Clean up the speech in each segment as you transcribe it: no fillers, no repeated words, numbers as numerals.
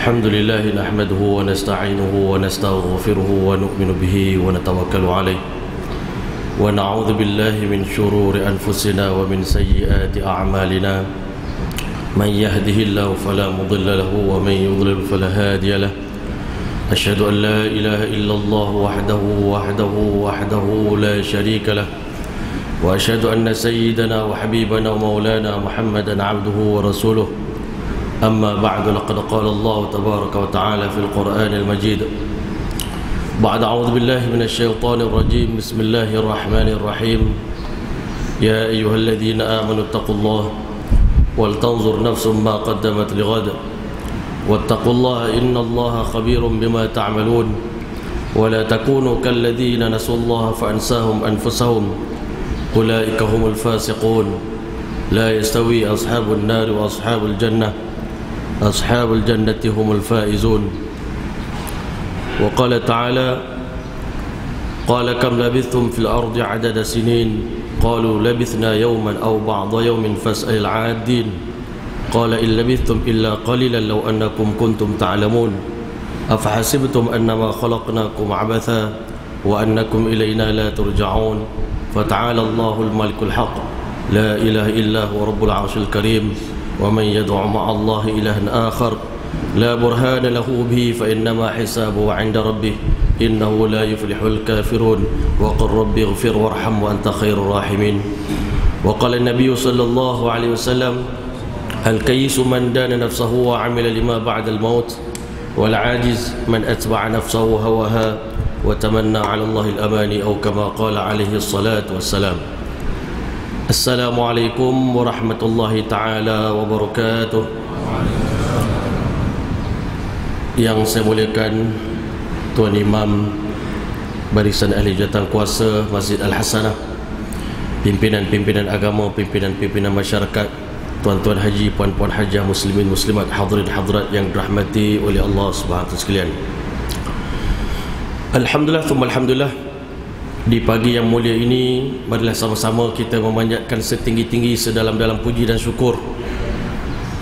الحمد لله نحمده ونستعينه ونستغفره ونؤمن به ونتوكل عليه ونعوذ بالله من شرور أنفسنا ومن سيئات أعمالنا من يهده الله فلا مضل له ومن يضلل فلا هادي له أشهد أن لا إله إلا الله وحده لا شريك له وأشهد أن سيدنا وحبيبنا ومولانا محمدا عبده ورسوله أما بعد لقد قال الله تبارك وتعالى في القرآن المجيد بعد أعوذ بالله من الشيطان الرجيم بسم الله الرحمن الرحيم يا أيها الذين آمنوا اتقوا الله ولتنظر نفس ما قدمت لغد واتقوا الله إن الله خبير بما تعملون ولا تكونوا كالذين نسوا الله فأنساهم أنفسهم أولئك هم الفاسقون لا يستوي أصحاب النار وأصحاب الجنة أصحاب الجنة هم الفائزون وقال تعالى قال كم لبثتم في الأرض عدد سنين قالوا لبثنا يوما أو بعض يوم فاسأل العادين قال إن لبثتم إلا قليلا لو أنكم كنتم تعلمون أفحسبتم أنما خلقناكم عبثا وأنكم إلينا لا ترجعون فتعالى الله الملك الحق لا إله إلا هو رب العرش الكريم ومن يدع مع الله إلها آخر لا برهان له به فإنما حسابه عند ربه إنه لا يفلح الكافرون وقل رب اغفر وارحم وأنت خير الراحمين وقال النبي صلى الله عليه وسلم الكيس من دان نفسه وعمل لما بعد الموت والعاجز من أتبع نفسه هواها وتمنى على الله الأماني أو كما قال عليه الصلاة والسلام. Assalamualaikum warahmatullahi ta'ala wabarakatuh. Yang saya muliakan Tuan Imam Barisan Ahli Jawatan Kuasa Masjid Al-Hasanah, pimpinan-pimpinan agama, pimpinan-pimpinan masyarakat, tuan-tuan haji, puan-puan hajah, muslimin muslimat, hadirin hadirat yang dirahmati oleh Allah Subhanahu wa taala sekalian. Alhamdulillah thumma alhamdulillah, di pagi yang mulia ini marilah sama-sama kita memanjatkan setinggi-tinggi sedalam-dalam puji dan syukur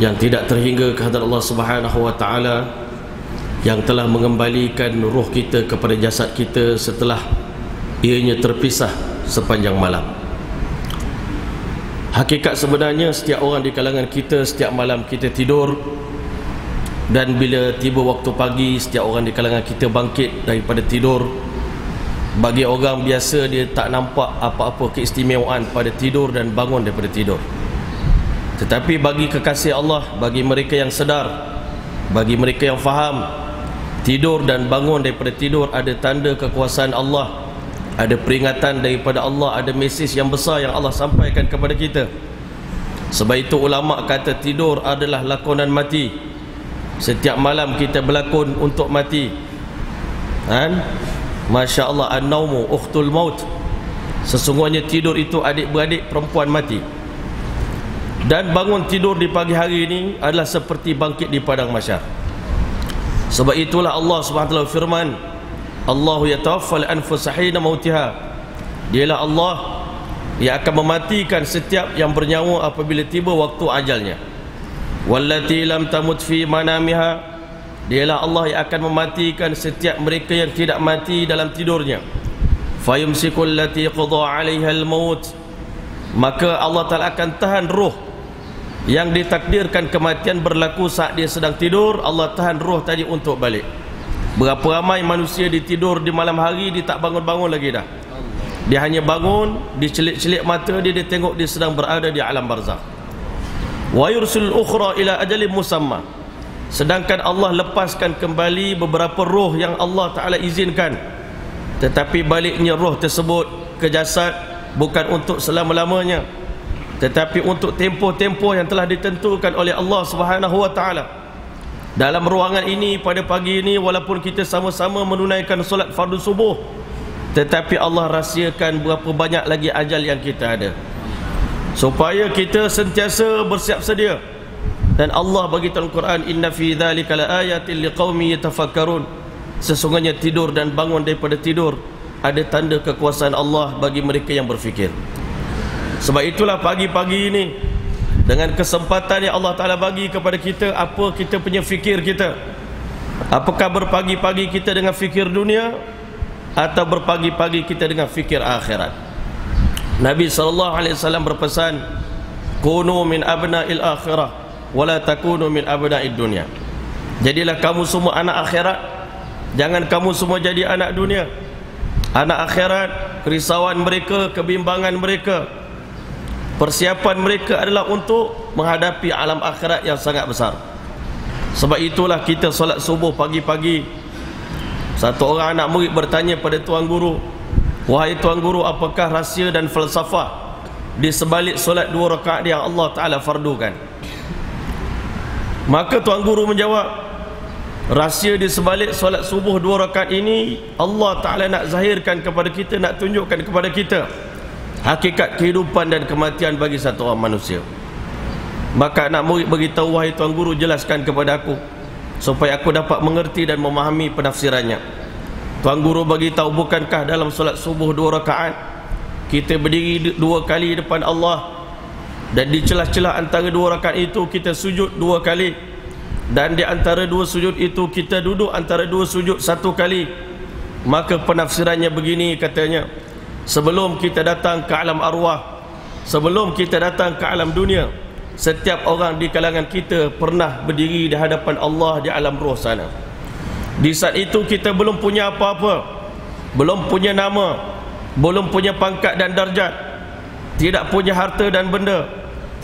yang tidak terhingga kehadrat Allah Subhanahu wa taala yang telah mengembalikan roh kita kepada jasad kita setelah ianya terpisah sepanjang malam. Hakikat sebenarnya setiap orang di kalangan kita setiap malam kita tidur, dan bila tiba waktu pagi setiap orang di kalangan kita bangkit daripada tidur. Bagi orang biasa dia tak nampak apa-apa keistimewaan pada tidur dan bangun daripada tidur. Tetapi bagi kekasih Allah, bagi mereka yang sedar, bagi mereka yang faham, tidur dan bangun daripada tidur ada tanda kekuasaan Allah, ada peringatan daripada Allah, ada mesej yang besar yang Allah sampaikan kepada kita. Sebab itu ulama kata tidur adalah lakonan mati. Setiap malam kita berlakon untuk mati. Masya Allah, an-naumu ukhtul maut. Sesungguhnya tidur itu adik-beradik perempuan mati. Dan bangun tidur di pagi hari ini adalah seperti bangkit di padang mahsyar. Sebab itulah Allah SWT firman, Allahu yatawaffal anfusa hina mautiha. Dialah Allah yang akan mematikan setiap yang bernyawa apabila tiba waktu ajalnya. Wallati lam tamut fi manamiha. Dialah Allah yang akan mematikan setiap mereka yang tidak mati dalam tidurnya. Fayumsikul lati qada 'alaiha al-maut. Maka Allah Ta'ala akan tahan roh yang ditakdirkan kematian berlaku saat dia sedang tidur. Allah tahan roh tadi untuk balik. Berapa ramai manusia ditidur di malam hari, dia tak bangun-bangun lagi dah. Dia hanya bangun, dicelik-celik mata dia tengok dia sedang berada di alam barzakh. Wa yursil ukhra ila ajalin musamma. Sedangkan Allah lepaskan kembali beberapa roh yang Allah Ta'ala izinkan, tetapi baliknya roh tersebut ke jasad bukan untuk selama-lamanya, tetapi untuk tempoh-tempoh yang telah ditentukan oleh Allah Subhanahu wa Ta'ala. Dalam ruangan ini pada pagi ini, walaupun kita sama-sama menunaikan solat fardu subuh, tetapi Allah rahsiakan berapa banyak lagi ajal yang kita ada, supaya kita sentiasa bersiap sedia. Dan Allah bagi dalam Quran, inna fi dzalika laayatin liqaumin yatafakkarun. Sesungguhnya tidur dan bangun daripada tidur ada tanda kekuasaan Allah bagi mereka yang berfikir. Sebab itulah pagi-pagi ini dengan kesempatan yang Allah Ta'ala bagi kepada kita, apa kita punya fikir kita, Apakah berpagi-pagi kita dengan fikir dunia atau berpagi-pagi kita dengan fikir akhirat? Nabi SAW berpesan, kunu min abna'il akhirah wala takunu min abna'id dunya. Jadilah kamu semua anak akhirat, jangan kamu semua jadi anak dunia. Anak akhirat, kerisauan mereka, kebimbangan mereka, persiapan mereka adalah untuk menghadapi alam akhirat yang sangat besar. Sebab itulah kita solat subuh pagi-pagi. Satu orang anak murid bertanya pada tuan guru, wahai tuan guru, apakah rahsia dan falsafah di sebalik solat 2 rakaat yang Allah Ta'ala fardukan? Maka tuan guru menjawab, rahsia di sebalik solat subuh 2 rakaat ini, Allah Ta'ala nak zahirkan kepada kita, nak tunjukkan kepada kita hakikat kehidupan dan kematian bagi satu orang manusia. Maka anak murid beritahu, wahai tuan guru, jelaskan kepada aku supaya aku dapat mengerti dan memahami penafsirannya. Tuan guru beritahu, bukankah dalam solat subuh 2 rakaat kita berdiri 2 kali depan Allah, dan di celah-celah antara 2 rakaat itu kita sujud 2 kali, dan di antara 2 sujud itu kita duduk antara 2 sujud 1 kali. Maka penafsirannya begini, katanya, sebelum kita datang ke alam arwah, sebelum kita datang ke alam dunia, setiap orang di kalangan kita pernah berdiri di hadapan Allah di alam roh sana. Di saat itu kita belum punya apa-apa, belum punya nama, belum punya pangkat dan darjat, tidak punya harta dan benda,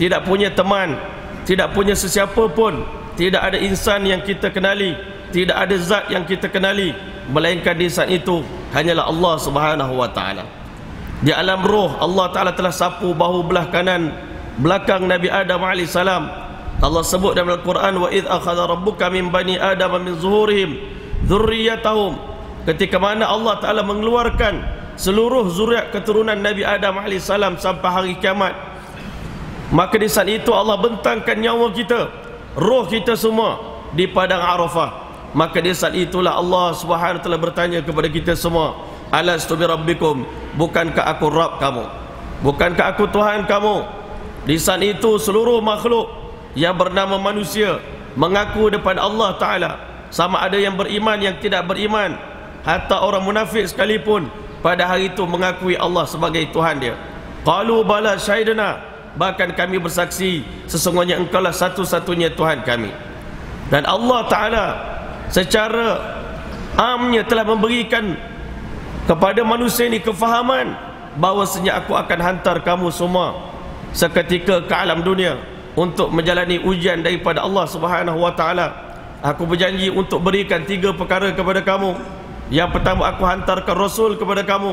tidak punya teman, tidak punya sesiapa pun, tidak ada insan yang kita kenali, tidak ada zat yang kita kenali, melainkan di saat itu hanyalah Allah Subhanahu wa Ta'ala. Di alam roh, Allah Ta'ala telah sapu bahu belah kanan belakang Nabi Adam AS. Allah sebut dalam Al-Quran, wa idh akhadha rabbuka min bani Adam min zuhurihim dzurriyyatahum, ketika mana Allah Ta'ala mengeluarkan seluruh zuriat keturunan Nabi Adam AS sampai hari kiamat. Maka di saat itu Allah bentangkan nyawa kita, roh kita semua di padang Arafah. Maka di saat itulah Allah Subhanahu wa Ta'ala bertanya kepada kita semua, alastu bi rabbikum, bukankah aku Rabb kamu, bukankah aku Tuhan kamu? Di saat itu seluruh makhluk yang bernama manusia mengaku depan Allah Ta'ala, sama ada yang beriman yang tidak beriman, hatta orang munafik sekalipun pada hari itu mengakui Allah sebagai Tuhan dia. Qalu bala syahidna, bahkan kami bersaksi sesungguhnya engkaulah satu-satunya Tuhan kami. Dan Allah Ta'ala secara amnya telah memberikan kepada manusia ini kefahaman bahawasanya aku akan hantar kamu semua seketika ke alam dunia untuk menjalani ujian daripada Allah Subhanahu wa Ta'ala. Aku berjanji untuk berikan 3 perkara kepada kamu. Yang pertama, aku hantarkan Rasul kepada kamu,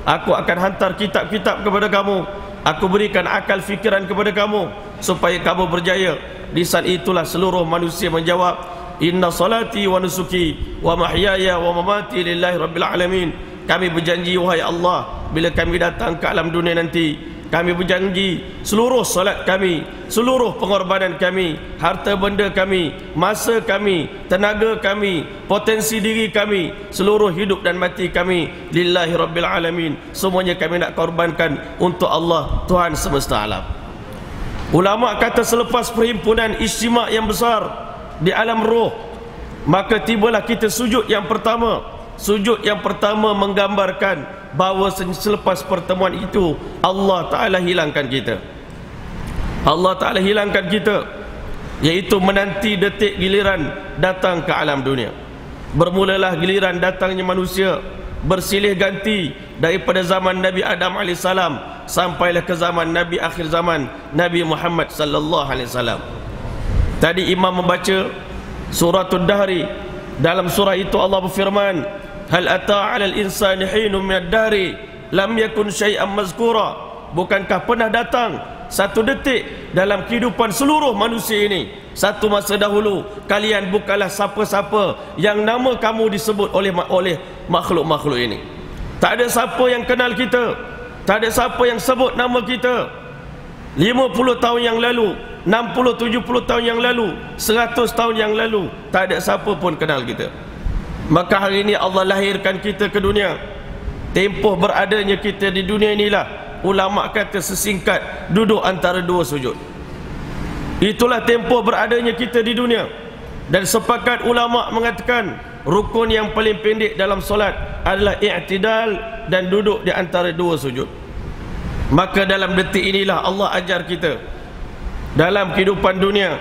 aku akan hantar kitab-kitab kepada kamu, aku berikan akal fikiran kepada kamu supaya kamu berjaya. Di saat itulah seluruh manusia menjawab, inna salati wa nusuki wa mahyaya wa mamati lillahi rabbil alamin. Kami berjanji, wahai Allah, bila kami datang ke alam dunia nanti, kami berjanji seluruh solat kami, seluruh pengorbanan kami, harta benda kami, masa kami, tenaga kami, potensi diri kami, seluruh hidup dan mati kami lillahi rabbil alamin, semuanya kami nak korbankan untuk Allah, Tuhan semesta alam. Ulama kata selepas perhimpunan istimak yang besar di alam roh, maka tibalah kita sujud yang pertama. Sujud yang pertama menggambarkan bahawa selepas pertemuan itu Allah Ta'ala hilangkan kita. Allah Ta'ala hilangkan kita, iaitu menanti detik giliran datang ke alam dunia. Bermulalah giliran datangnya manusia, bersilih ganti daripada zaman Nabi Adam AS sampailah ke zaman Nabi akhir zaman, Nabi Muhammad sallallahu alaihi wasallam. Tadi imam membaca suratul Dahri. Dalam surah itu Allah berfirman, hal ata 'alal insani hinun minad dahri lam yakun syai'an mazkura. Bukankah pernah datang satu detik dalam kehidupan seluruh manusia ini, satu masa dahulu kalian bukanlah siapa-siapa yang nama kamu disebut oleh makhluk-makhluk ini. Tak ada siapa yang kenal kita, tak ada siapa yang sebut nama kita. 50 tahun yang lalu, 60-70 tahun yang lalu, 100 tahun yang lalu, tak ada siapa pun kenal kita. Maka hari ini Allah lahirkan kita ke dunia. Tempoh beradanya kita di dunia inilah ulama kata sesingkat duduk antara 2 sujud. Itulah tempoh beradanya kita di dunia. Dan sepakat ulama mengatakan rukun yang paling pendek dalam solat adalah i'tidal dan duduk di antara dua sujud. Maka dalam detik inilah Allah ajar kita, dalam kehidupan dunia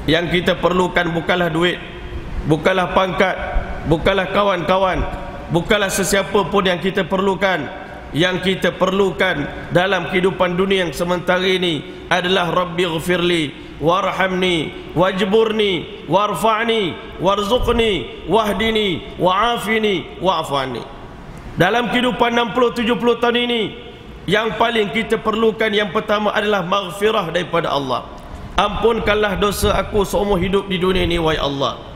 yang kita perlukan bukanlah duit, bukanlah pangkat, bukanlah kawan-kawan, bukanlah sesiapa pun yang kita perlukan. Yang kita perlukan dalam kehidupan dunia yang sementara ini adalah Rabbighfirli warhamni wajburni warfa'ni warzuqni wahdini wa'afini wa'afani. Dalam kehidupan 60-70 tahun ini, yang paling kita perlukan yang pertama adalah maghfirah daripada Allah. Ampunkanlah dosa aku seumur hidup di dunia ini, wahai Allah.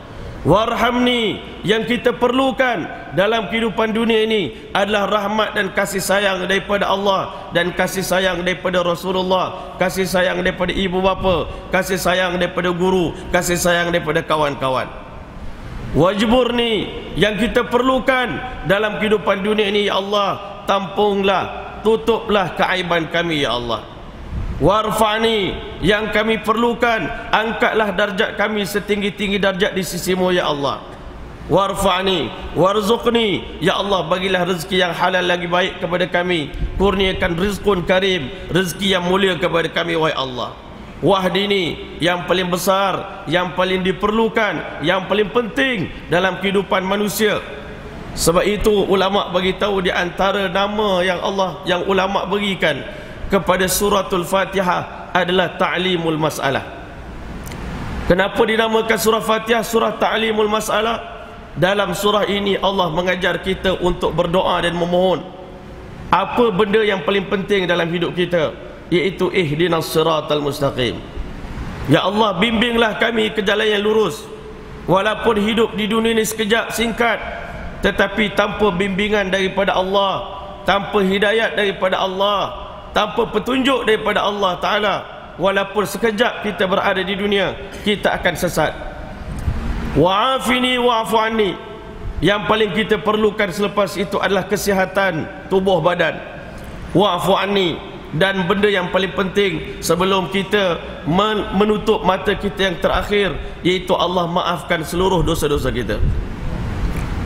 Warhamni, yang kita perlukan dalam kehidupan dunia ini adalah rahmat dan kasih sayang daripada Allah dan kasih sayang daripada Rasulullah, kasih sayang daripada ibu bapa, kasih sayang daripada guru, kasih sayang daripada kawan-kawan. Wajburni, yang kita perlukan dalam kehidupan dunia ini, ya Allah, tampunglah, tutuplah keaiban kami, ya Allah. Warfa'ni, yang kami perlukan, angkatlah darjat kami setinggi-tinggi darjat di sisimu, ya Allah. Warfa'ni warzuqni, ya Allah, bagilah rezeki yang halal lagi baik kepada kami, kurniakan rizqun karim, rezeki yang mulia kepada kami, wahai Allah. Wahdini, yang paling besar, yang paling diperlukan, yang paling penting dalam kehidupan manusia. Sebab itu ulama bagi tahu di antara nama yang Allah, yang ulama berikan kepada suratul Fatihah adalah ta'limul mas'alah. Kenapa dinamakan surah Fatihah surah ta'limul mas'alah? Dalam surah ini Allah mengajar kita untuk berdoa dan memohon apa benda yang paling penting dalam hidup kita, iaitu ihdinas siratal mustaqim. Ya Allah, bimbinglah kami ke jalan yang lurus. Walaupun hidup di dunia ini sekejap singkat, tetapi tanpa bimbingan daripada Allah, tanpa hidayat daripada Allah, tanpa petunjuk daripada Allah Ta'ala, walaupun sekejap kita berada di dunia, kita akan sesat. Wa'afini wa'afu anni, yang paling kita perlukan selepas itu adalah kesihatan tubuh badan. Wa'afu anni, dan benda yang paling penting sebelum kita menutup mata kita yang terakhir, iaitu Allah maafkan seluruh dosa-dosa kita.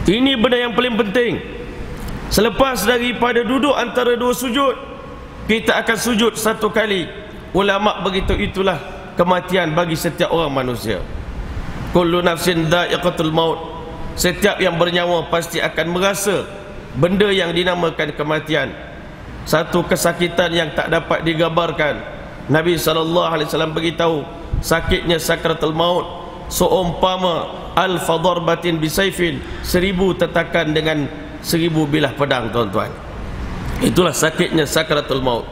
Ini benda yang paling penting. Selepas daripada duduk antara dua sujud, kita akan sujud satu kali. Ulama begitu, itulah kematian bagi setiap orang manusia. Kullu nafsin dha'iqatul maut, setiap yang bernyawa pasti akan merasa benda yang dinamakan kematian. Satu kesakitan yang tak dapat digambarkan. Nabi SAW beritahu, sakitnya sakratul maut seumpama alfa darbatin bisaifin, 1000 tetakan dengan 1000 bilah pedang, tuan-tuan. Itulah sakitnya sakratul maut.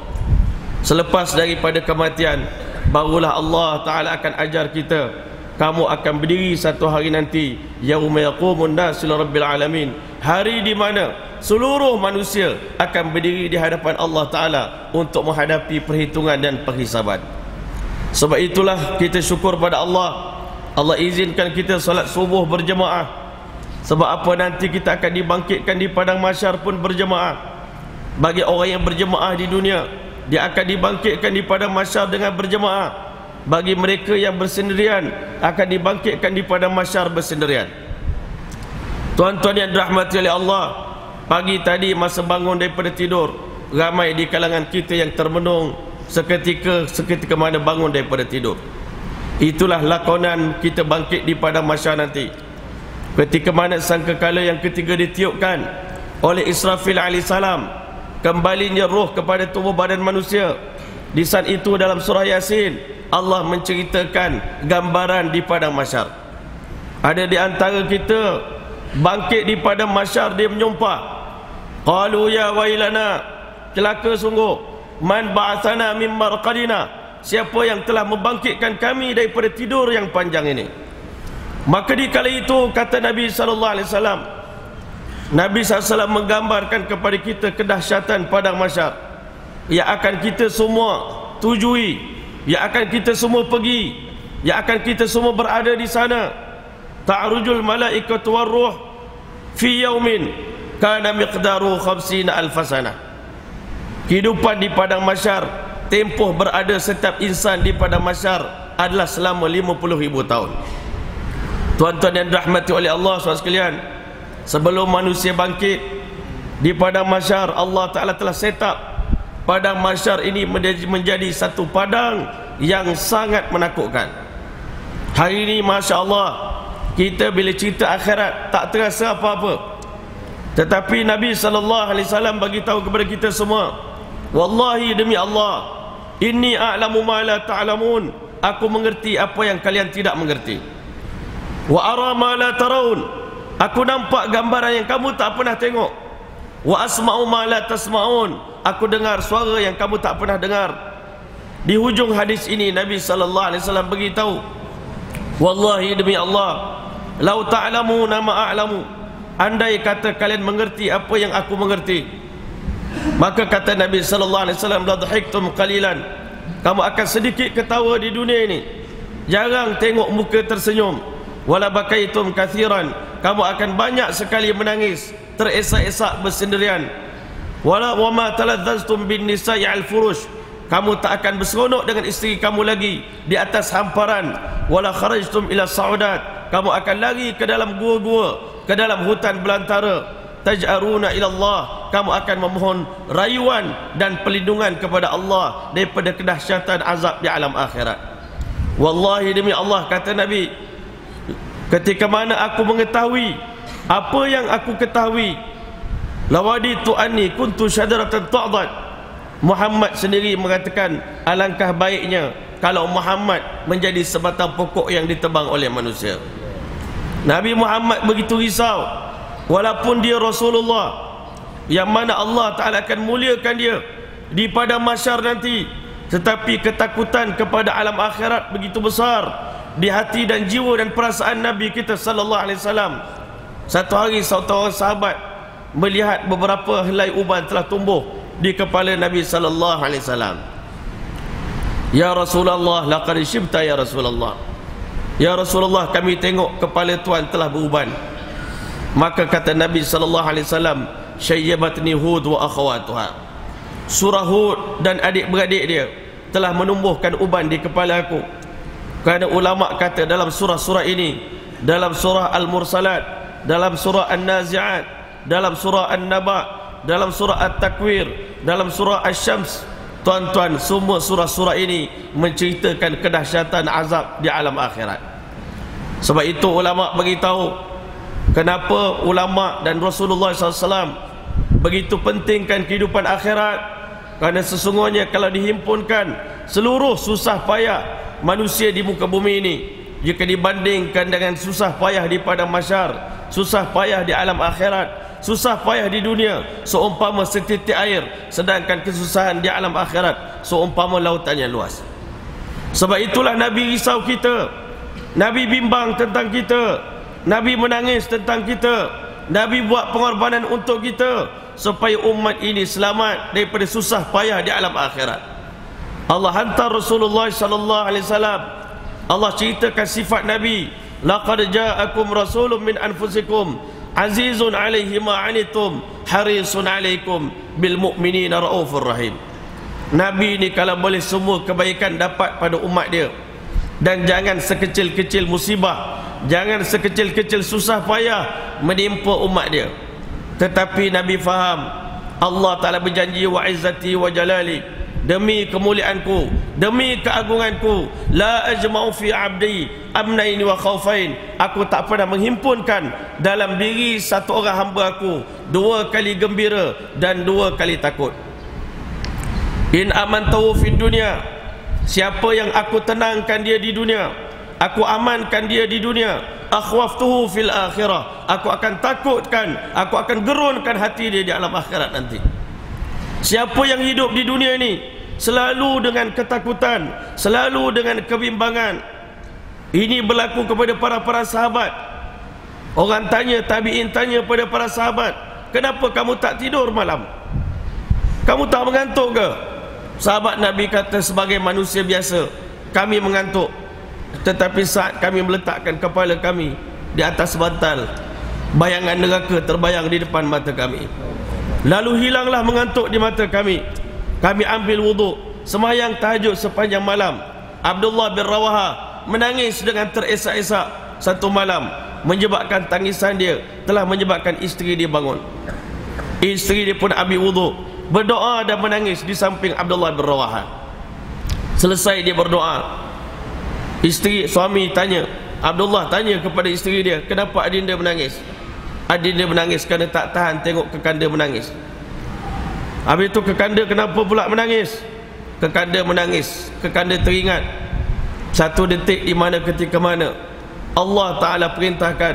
Selepas daripada kematian, barulah Allah Ta'ala akan ajar kita, kamu akan berdiri satu hari nanti, yauma yaqumun nasu lirabbil alamin, hari di mana seluruh manusia akan berdiri di hadapan Allah Ta'ala untuk menghadapi perhitungan dan perhisaban. Sebab itulah kita syukur pada Allah, Allah izinkan kita salat subuh berjemaah. Sebab apa, nanti kita akan dibangkitkan di padang mahsyar pun berjemaah. Bagi orang yang berjemaah di dunia, dia akan dibangkitkan di padang mahsyar dengan berjemaah. Bagi mereka yang bersendirian, akan dibangkitkan di padang mahsyar bersendirian. Tuan-tuan yang dirahmati oleh Allah, pagi tadi masa bangun daripada tidur, ramai di kalangan kita yang termenung seketika mana bangun daripada tidur. Itulah lakonan kita bangkit di padang mahsyar nanti, ketika mana sangkakala yang ketiga ditiupkan oleh Israfil alaihissalam, kembalinya roh kepada tubuh badan manusia. Di saat itu dalam surah Yasin, Allah menceritakan gambaran di padang mahsyar. Ada di antara kita bangkit di padang mahsyar, dia menyumpah, qalu ya wailana, celaka sungguh, man ba'athana min marqadina, siapa yang telah membangkitkan kami daripada tidur yang panjang ini. Maka di kala itu kata Nabi SAW, Nabi SAW menggambarkan kepada kita kedahsyatan padang mahsyar yang akan kita semua tujui, yang akan kita semua pergi, yang akan kita semua berada di sana. Ta'rujul malaikatu warruh fi yaumin kana miqdaru 50 alf sanah. Kehidupan di padang mahsyar, tempoh berada setiap insan di padang mahsyar adalah selama 50,000 tahun. Tuan-tuan yang dirahmati oleh Allah SWT sekalian, sebelum manusia bangkit di padang mahsyar, Allah Ta'ala telah set up padang mahsyar ini menjadi satu padang yang sangat menakutkan. Hari ini Masya Allah, kita bila cerita akhirat tak terasa apa-apa. Tetapi Nabi SAW bagi tahu kepada kita semua, wallahi demi Allah, inni a'lamu ma la ta'lamun, aku mengerti apa yang kalian tidak mengerti. Wa ara ma la taraun, aku nampak gambaran yang kamu tak pernah tengok. Wa asma'u ma la tasma'un, aku dengar suara yang kamu tak pernah dengar. Di hujung hadis ini Nabi SAW beritahu, wallahi demi Allah, lau ta'lamu nama a'lamu, andai kata kalian mengerti apa yang aku mengerti, maka kata Nabi SAW, la dhahiktum qalilan, kamu akan sedikit ketawa di dunia ini, jarang tengok muka tersenyum. Wala bakaitum kathiran, kamu akan banyak sekali menangis, teresak-esak bersendirian. Wala wama taladzaztum bin nisa'i al furush, kamu tak akan berseronok dengan isteri kamu lagi di atas hamparan. Wala kharajtum ila sa'udat, kamu akan lari ke dalam gua-gua, ke dalam hutan belantara. Taj'aruna ila Allah, kamu akan memohon rayuan dan perlindungan kepada Allah daripada kedahsyatan azab di alam akhirat. Wallahi demi Allah, kata Nabi, ketika mana aku mengetahui apa yang aku ketahui, lawaditu anni kuntu syajaratan ta'dad, Muhammad sendiri mengatakan, alangkah baiknya kalau Muhammad menjadi sebatang pokok yang ditebang oleh manusia. Nabi Muhammad begitu risau, walaupun dia Rasulullah yang mana Allah Ta'ala akan muliakan dia di padang mahsyar nanti, tetapi ketakutan kepada alam akhirat begitu besar di hati dan jiwa dan perasaan Nabi kita sallallahu alaihi wasallam. Satu hari seorang sahabat melihat beberapa helai uban telah tumbuh di kepala Nabi sallallahu alaihi wasallam. Ya Rasulullah, laqad shibta ya Rasulullah. Ya Rasulullah, kami tengok kepala tuan telah beruban. Maka kata Nabi sallallahu alaihi wasallam, syayyabatni Hud wa akhawatuha. Surah Hud dan adik-beradik dia telah menumbuhkan uban di kepala aku. Kerana ulama kata dalam surah-surah ini, dalam surah Al-Mursalat, dalam surah An-Nazi'at, dalam surah An-Naba, dalam surah At-Takwir, dalam surah Asy-Syams, tuan-tuan, semua surah-surah ini menceritakan kedahsyatan azab di alam akhirat. Sebab itu ulama beritahu kenapa ulama dan Rasulullah SAW begitu pentingkan kehidupan akhirat. Kerana sesungguhnya kalau dihimpunkan seluruh susah payah manusia di muka bumi ini, jika dibandingkan dengan susah payah di padang mahsyar, susah payah di alam akhirat, susah payah di dunia seumpama setitik air, sedangkan kesusahan di alam akhirat seumpama lautan yang luas. Sebab itulah Nabi risau kita, Nabi bimbang tentang kita, Nabi menangis tentang kita, Nabi buat pengorbanan untuk kita supaya umat ini selamat daripada susah payah di alam akhirat. Allah hantar Rasulullah sallallahu alaihi wasallam. Allah ceritakan sifat Nabi, laqad ja'akum rasulun min anfusikum azizun 'alaihi ma 'anittum harisun 'alaikum bil mu'minina raufur rahim. Nabi ni kalau boleh semua kebaikan dapat pada umat dia, dan jangan sekecil-kecil musibah, jangan sekecil-kecil susah payah menimpa umat dia. Tetapi Nabi faham Allah Ta'ala berjanji, wa izzati wa jalali, demi kemuliaanku, demi keagunganku, la ajma'u fi 'abdi amnaini wa khaufain, aku tak pernah menghimpunkan dalam diri satu orang hamba aku dua kali gembira dan dua kali takut. In amantahu fid dunya, siapa yang aku tenangkan dia di dunia, aku amankan dia di dunia, akhwaftuhu fil akhirah, aku akan takutkan, aku akan gerunkan hati dia di alam akhirat nanti. Siapa yang hidup di dunia ini selalu dengan ketakutan, selalu dengan kebimbangan, ini berlaku kepada para sahabat. Orang tanya, tabi'in tanya pada para sahabat, kenapa kamu tak tidur malam? Kamu tak mengantuk ke? Sahabat Nabi kata, sebagai manusia biasa kami mengantuk, tetapi saat kami meletakkan kepala kami di atas bantal, bayangan neraka terbayang di depan mata kami, lalu hilanglah mengantuk di mata kami. Kami ambil wuduk, sembahyang tahajud sepanjang malam. Abdullah bin Rawaha menangis dengan teresak-esak satu malam, menyebabkan tangisan dia telah menyebabkan isteri dia bangun. Isteri dia pun ambil wuduk, berdoa dan menangis di samping Abdullah bin Rawaha. Selesai dia berdoa, suami tanya, Abdullah tanya kepada isteri dia, kenapa adinda menangis? Adinda menangis kerana tak tahan tengok kekanda menangis. Habis itu kekanda kenapa pula menangis? Kekanda menangis, kekanda teringat satu detik di mana ketika mana Allah Ta'ala perintahkan,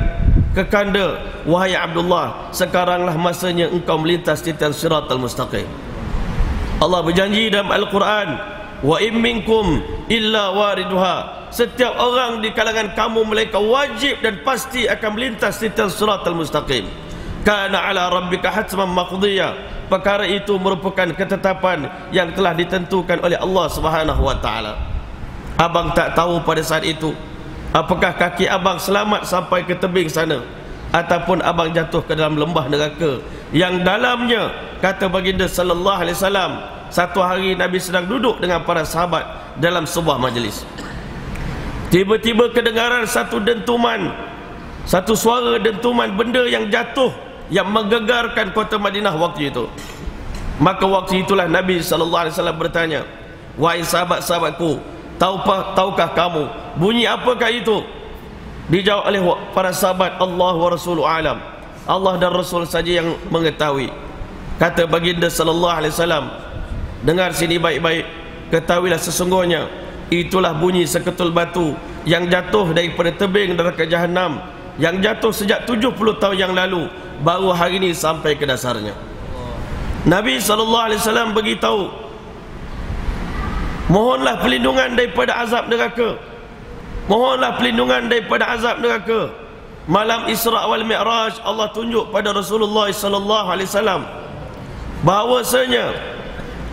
kekanda, wahai Abdullah, sekaranglah masanya engkau melintas di atas siratal mustaqim. Allah berjanji dalam Al-Quran, wa in minkum illa wariduha, setiap orang di kalangan kamu mereka wajib dan pasti akan melintas di atas siratal mustaqim. Kana ala rabbika hatman maqdiya, perkara itu merupakan ketetapan yang telah ditentukan oleh Allah Subhanahu wa taala. Abang tak tahu pada saat itu apakah kaki abang selamat sampai ke tebing sana, ataupun abang jatuh ke dalam lembah neraka yang dalamnya, kata baginda sallallahu alaihi wasallam, satu hari Nabi sedang duduk dengan para sahabat dalam sebuah majlis. Tiba-tiba kedengaran satu dentuman, satu suara dentuman benda yang jatuh, yang menggegarkan kota Madinah waktu itu. Maka waktu itulah Nabi SAW bertanya, wahai sahabat-sahabatku, tahukah kamu bunyi apakah itu? Dijawab oleh para sahabat, Allah wa Rasuluhu alam, Allah dan Rasul saja yang mengetahui. Kata baginda SAW, dengar sini baik-baik, ketahuilah sesungguhnya itulah bunyi seketul batu yang jatuh daripada tebing neraka Jahannam, yang jatuh sejak 70 tahun yang lalu, baru hari ini sampai ke dasarnya. Nabi SAW beritahu, mohonlah perlindungan daripada azab neraka, mohonlah perlindungan daripada azab neraka. Malam Isra wal Mi'raj, Allah tunjuk pada Rasulullah SAW bahawasanya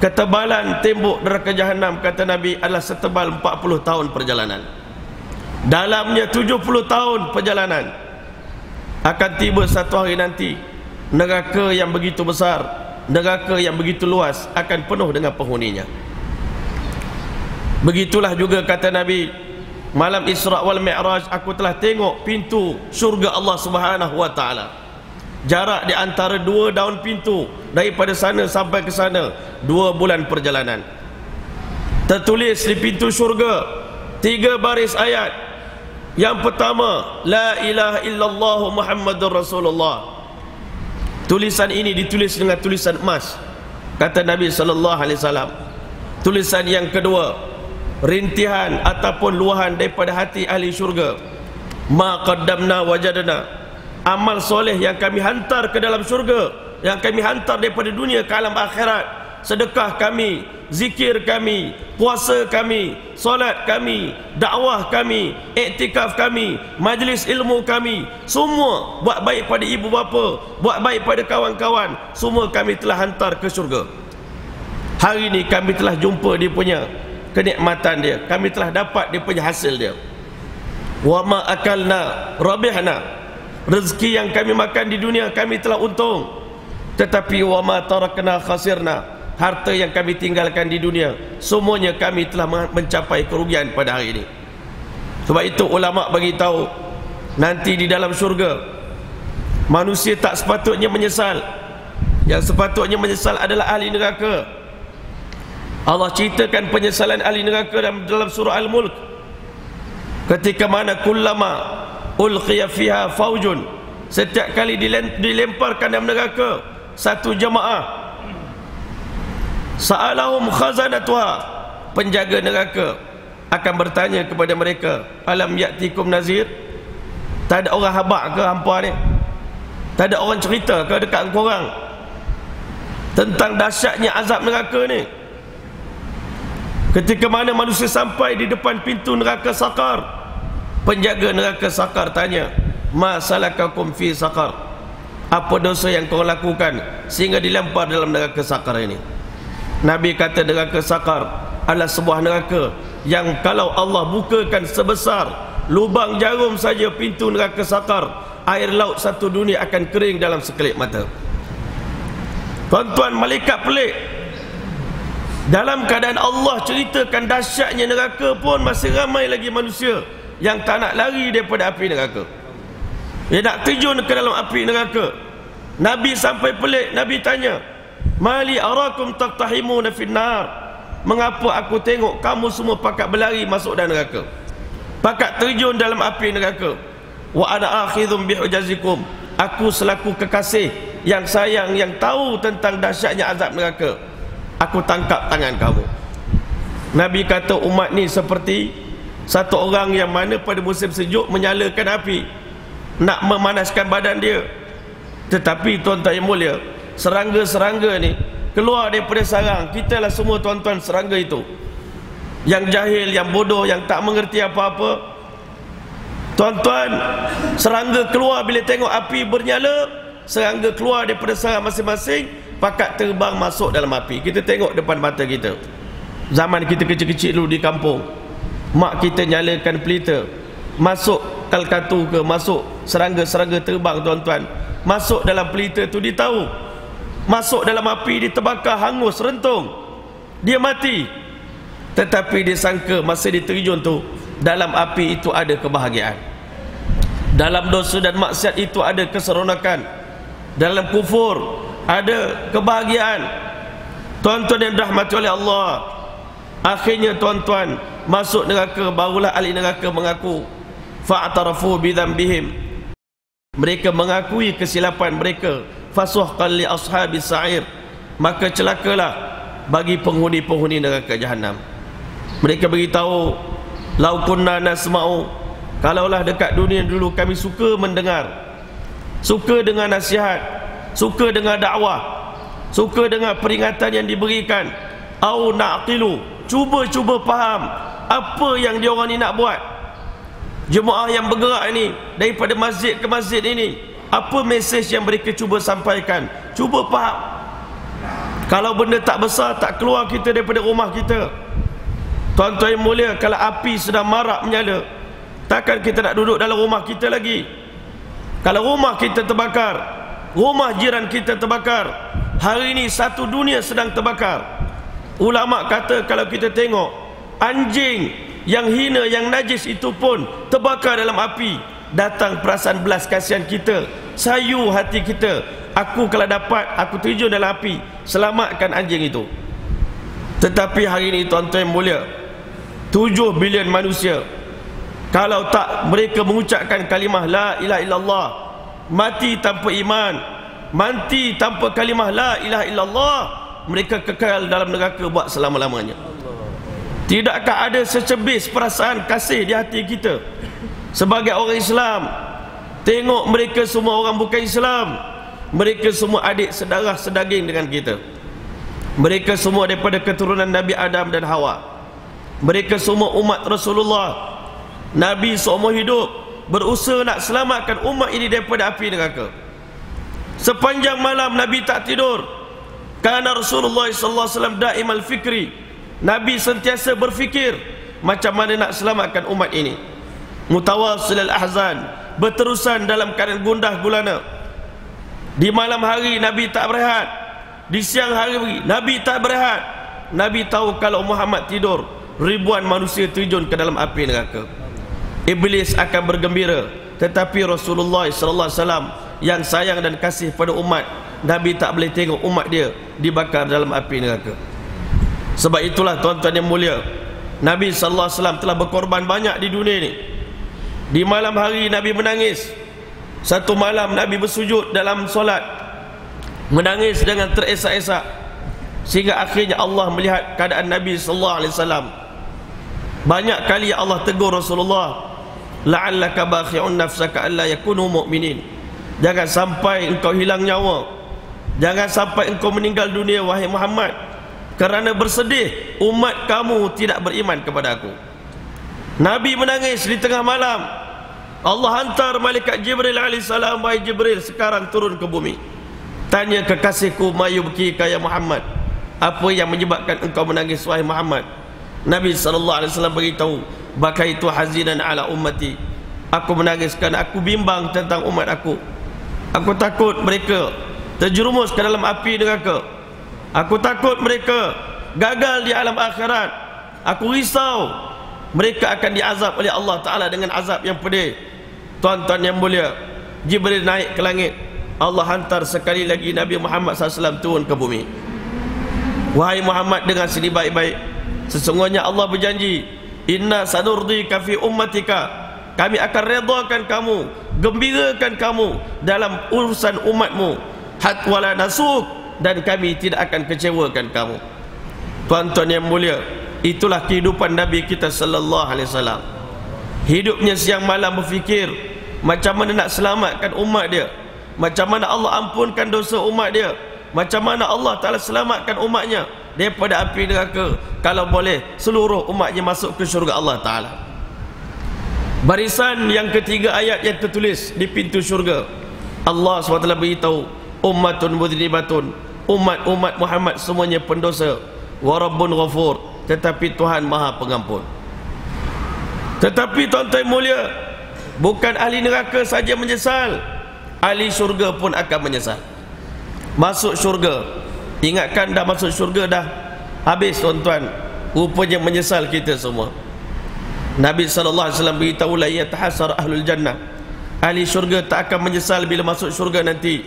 ketebalan tembok neraka Jahannam, kata Nabi, adalah setebal 40 tahun perjalanan. Dalamnya 70 tahun perjalanan. Akan tiba satu hari nanti, neraka yang begitu besar, neraka yang begitu luas akan penuh dengan penghuninya. Begitulah juga kata Nabi, malam Isra wal Mi'raj aku telah tengok pintu syurga Allah Subhanahu wa taala. Jarak di antara dua daun pintu, daripada sana sampai ke sana 2 bulan perjalanan. Tertulis di pintu syurga 3 baris ayat. Yang pertama, la ilaha illallah Muhammadur Rasulullah. Tulisan ini ditulis dengan tulisan emas, kata Nabi sallallahu alaihi wasallam. Tulisan yang kedua, rintihan ataupun luahan daripada hati ahli syurga. Ma qaddamna wajadna, amal soleh yang kami hantar ke dalam syurga, yang kami hantar daripada dunia ke alam akhirat. Sedekah kami, zikir kami, puasa kami, solat kami, dakwah kami, iktikaf kami, majlis ilmu kami, semua buat baik pada ibu bapa, buat baik pada kawan-kawan, semua kami telah hantar ke syurga. Hari ini kami telah jumpa dia punya kenikmatan dia, kami telah dapat dia punya hasil dia. Wa ma akalna rabihna, rezeki yang kami makan di dunia kami telah untung. Tetapi wa ma tarakna khasirna, harta yang kami tinggalkan di dunia semuanya kami telah mencapai kerugian pada hari ini. Sebab itu ulama bagi tahu, nanti di dalam syurga manusia tak sepatutnya menyesal. Yang sepatutnya menyesal adalah ahli neraka. Allah ceritakan penyesalan ahli neraka dalam surah Al-Mulk, ketika mana kullama ulqiya fiha faujun, setiap kali dilemparkan dalam neraka satu jemaah, sa'alahum khazanatuha, penjaga neraka akan bertanya kepada mereka, alam ya'tikum nazir, tak ada orang habaq ke hampa ni? Tak ada orang cerita ke dekat korang tentang dahsyatnya azab neraka ni? Ketika mana manusia sampai di depan pintu neraka Sakar, penjaga neraka Sakar tanya, ma salakakum fi Sakar, apa dosa yang kau lakukan sehingga dilempar dalam neraka Sakar ini? Nabi kata neraka Sakar adalah sebuah neraka yang kalau Allah bukakan sebesar lubang jarum saja pintu neraka Sakar, air laut satu dunia akan kering dalam sekelip mata. Tuan-tuan, malaikat pelik, dalam keadaan Allah ceritakan dahsyatnya neraka pun masih ramai lagi manusia yang tak nak lari daripada api neraka. Dia nak terjun ke dalam api neraka. Nabi sampai pelik. Nabi tanya, mali arakum taqtahimuna finnar, mengapa aku tengok kamu semua pakat berlari masuk dalam neraka, pakat terjun dalam api neraka. Wa ana akhidhum bihujazikum, aku selaku kekasih yang sayang, yang tahu tentang dahsyatnya azab neraka, aku tangkap tangan kamu. Nabi kata umat ni seperti satu orang yang mana pada musim sejuk menyalakan api, nak memanaskan badan dia. Tetapi tuan-tuan yang mulia, serangga-serangga ni keluar daripada sarang. Kita lah semua tuan-tuan serangga itu, yang jahil, yang bodoh, yang tak mengerti apa-apa. Tuan-tuan, serangga keluar bila tengok api bernyala, serangga keluar daripada sarang masing-masing, pakat terbang masuk dalam api. Kita tengok depan mata kita. Zaman kita kecil-kecil dulu di kampung, mak kita nyalakan pelita, masuk kalkatu ke, masuk serangga-serangga terbang tuan-tuan, masuk dalam pelita tu, dia tahu masuk dalam api, dia terbakar, hangus, rentung, dia mati. Tetapi dia sangka masa dia terjun tu, dalam api itu ada kebahagiaan, dalam dosa dan maksiat itu ada keseronokan, dalam kufur ada kebahagiaan. Tuan-tuan yang dirahmati oleh Allah, akhirnya tuan-tuan masuk neraka. Barulah ahli neraka mengaku, fa'tarafu bidzambihim, mereka mengakui kesilapan mereka. Fasuhqan li ashabis sa'ir, maka celakalah bagi penghuni-penghuni neraka jahanam. Mereka beritahu, lau kunna nasma'u, kalaulah dekat dunia dulu kami suka mendengar, suka dengan nasihat, suka dengan dakwah, suka dengan peringatan yang diberikan, au naqilu, cuba-cuba faham apa yang dia orang ni nak buat. Jemaah yang bergerak ini daripada masjid ke masjid ini, apa mesej yang mereka cuba sampaikan, cuba faham. Kalau benda tak besar, tak keluar kita daripada rumah kita. Tuan-tuan yang mulia, kalau api sedang marak menyala, takkan kita nak duduk dalam rumah kita lagi. Kalau rumah kita terbakar, rumah jiran kita terbakar, hari ini satu dunia sedang terbakar. Ulama kata kalau kita tengok anjing yang hina, yang najis itu pun terbakar dalam api, datang perasaan belas kasihan kita, sayu hati kita. Aku kalau dapat, aku terjun dalam api, selamatkan anjing itu. Tetapi hari ini tuan-tuan yang mulia, 7 bilion manusia, kalau tak mereka mengucapkan kalimah la ilaha illallah, mati tanpa iman, mati tanpa kalimah la ilaha illallah, mereka kekal dalam neraka buat selama-lamanya. Tidakkah ada secebis perasaan kasih di hati kita sebagai orang Islam? Tengok mereka semua orang bukan Islam, mereka semua adik sedarah sedaging dengan kita. Mereka semua daripada keturunan Nabi Adam dan Hawa. Mereka semua umat Rasulullah. Nabi seumur hidup berusaha nak selamatkan umat ini daripada api neraka. Sepanjang malam Nabi tak tidur. Karena Rasulullah SAW daimal fikri, Nabi sentiasa berfikir macam mana nak selamatkan umat ini. Mutawassil al-ahzan, berterusan dalam keadaan gundah gulana. Di malam hari Nabi tak berehat, di siang hari Nabi tak berehat. Nabi tahu kalau Muhammad tidur, ribuan manusia terjun ke dalam api neraka. Iblis akan bergembira, tetapi Rasulullah SAW yang sayang dan kasih pada umat, Nabi tak boleh tengok umat dia dibakar dalam api neraka. Sebab itulah tuan-tuan yang mulia, Nabi SAW telah berkorban banyak di dunia ini. Di malam hari Nabi menangis. Satu malam Nabi bersujud dalam solat, menangis dengan teresak-esak, sehingga akhirnya Allah melihat keadaan Nabi SAW. Banyak kali Allah tegur Rasulullah, la'allaka bakhi'un nafsaka alla yakunu mu'minin, jangan sampai engkau hilang nyawa, jangan sampai engkau meninggal dunia wahai Muhammad, kerana bersedih umat kamu tidak beriman kepada aku. Nabi menangis di tengah malam. Allah hantar malaikat Jibril alaihissalam, wahai Jibril, sekarang turun ke bumi, tanya kekasihku mayubkika ya Muhammad, apa yang menyebabkan engkau menangis wahai Muhammad? Nabi SAW beritahu, bakaitu hazinan ala ummati, aku menangis kerana aku bimbang tentang umat aku. Aku takut mereka terjerumus ke dalam api neraka. Aku takut mereka gagal di alam akhirat. Aku risau mereka akan diazab oleh Allah Ta'ala dengan azab yang pedih. Tuan-tuan yang mulia, Jibril naik ke langit, Allah hantar sekali lagi Nabi Muhammad SAW turun ke bumi. Wahai Muhammad, dengar sini baik-baik. Sesungguhnya Allah berjanji, inna sanurdika fi ummatika, kami akan redakan kamu, gembirakan kamu dalam urusan umatmu, hat wala nasuk, dan kami tidak akan kecewakan kamu. Tuan-tuan yang mulia, itulah kehidupan Nabi kita sallallahu alaihi wasallam. Hidupnya siang malam berfikir macam mana nak selamatkan umat dia, macam mana Allah ampunkan dosa umat dia, macam mana Allah Ta'ala selamatkan umatnya daripada api neraka, kalau boleh seluruh umatnya masuk ke syurga Allah Ta'ala. Barisan yang ketiga ayat yang tertulis di pintu syurga, Allah SWT beritahu, ummatun mudhnibatun, umat-umat Muhammad semuanya pendosa, wa rabbun ghafur, tetapi Tuhan Maha Pengampun. Tetapi tuan-tuan mulia, bukan ahli neraka saja menyesal, ahli syurga pun akan menyesal. Masuk syurga, ingatkan dah masuk syurga dah habis tuan-tuan, rupanya menyesal kita semua. Nabi SAW beritahu, la yatahassar ahlul jannah, ahli syurga tak akan menyesal bila masuk syurga nanti,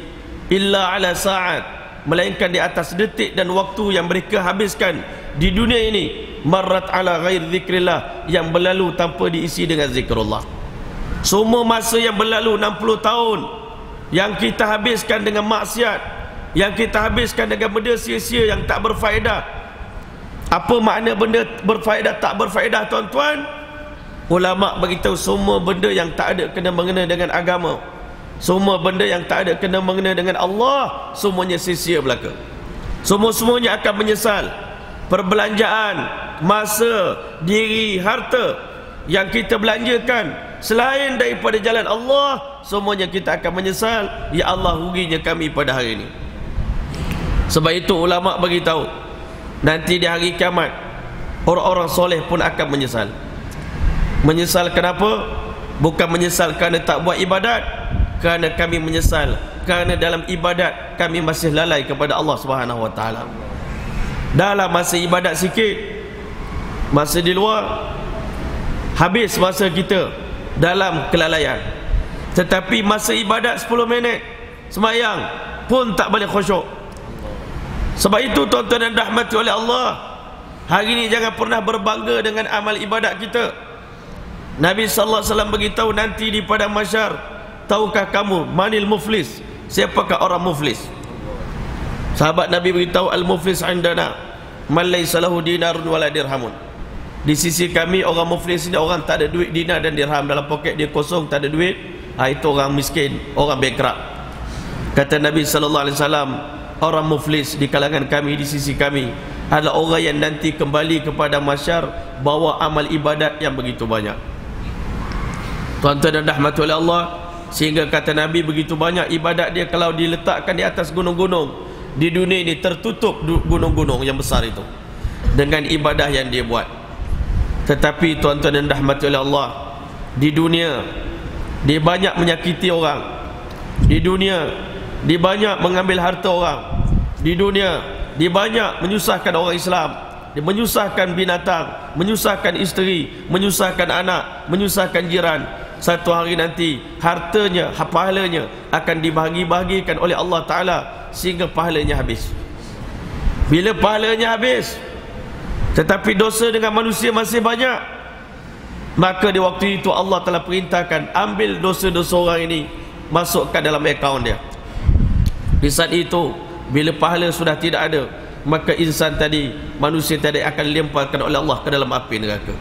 illa ala sa'at, melainkan di atas detik dan waktu yang mereka habiskan di dunia ini, marrat ala ghair zikrillah, yang berlalu tanpa diisi dengan zikrullah. Semua masa yang berlalu 60 tahun yang kita habiskan dengan maksiat, yang kita habiskan dengan benda sia-sia yang tak berfaedah. Apa makna benda berfaedah tak berfaedah tuan-tuan? Ulama beritahu, semua benda yang tak ada kena-mengena dengan agama, semua benda yang tak ada kena-mengena dengan Allah, semuanya sia-sia belaka. Semua-semuanya akan menyesal. Perbelanjaan, masa, diri, harta yang kita belanjakan selain daripada jalan Allah, semuanya kita akan menyesal. Ya Allah, ruginya kami pada hari ini. Sebab itu ulama beritahu, nanti di hari kiamat orang-orang soleh pun akan menyesal. Menyesal kenapa? Bukan menyesal kerana tak buat ibadat, kerana kami menyesal kerana dalam ibadat kami masih lalai kepada Allah Subhanahu wa taala. Dalam masa ibadat sikit, masa di luar, habis masa kita dalam kelalaian. Tetapi masa ibadat 10 minit sembahyang pun tak boleh khusyuk. Sebab itu tuan-tuan dan rahmati oleh Allah, hari ini jangan pernah berbangga dengan amal ibadat kita. Nabi sallallahu alaihi wasallam beritahu, nanti di padang mahsyar, tahukah kamu manil muflis? Siapakah orang muflis? Sahabat Nabi beritahu, al-muflis indana man laysa lahu dinarun wala dirhamun. Di sisi kami orang muflis ni orang tak ada duit dinar dan dirham, dalam poket dia kosong, tak ada duit. Itu orang miskin, orang bankrupt. Kata Nabi sallallahu alaihi wasallam, orang muflis di kalangan kami, di sisi kami, adalah orang yang nanti kembali kepada mahsyar bawa amal ibadat yang begitu banyak. Tuan-tuan dan rahmati oleh Allah, sehingga kata Nabi, begitu banyak ibadat dia kalau diletakkan di atas gunung-gunung di dunia ini, tertutup gunung-gunung yang besar itu dengan ibadah yang dia buat. Tetapi tuan-tuan dan rahmati oleh Allah, di dunia dia banyak menyakiti orang, di dunia dia banyak mengambil harta orang, di dunia dia banyak menyusahkan orang Islam, dia menyusahkan binatang, menyusahkan isteri, menyusahkan anak, menyusahkan jiran. Satu hari nanti hartanya, pahalanya akan dibahagi-bahagikan oleh Allah Ta'ala sehingga pahalanya habis. Bila pahalanya habis tetapi dosa dengan manusia masih banyak, maka di waktu itu Allah telah perintahkan, ambil dosa-dosa orang ini, masukkan dalam akaun dia. Di saat itu bila pahala sudah tidak ada, maka insan tadi, manusia tadi akan dilemparkan oleh Allah ke dalam api neraka.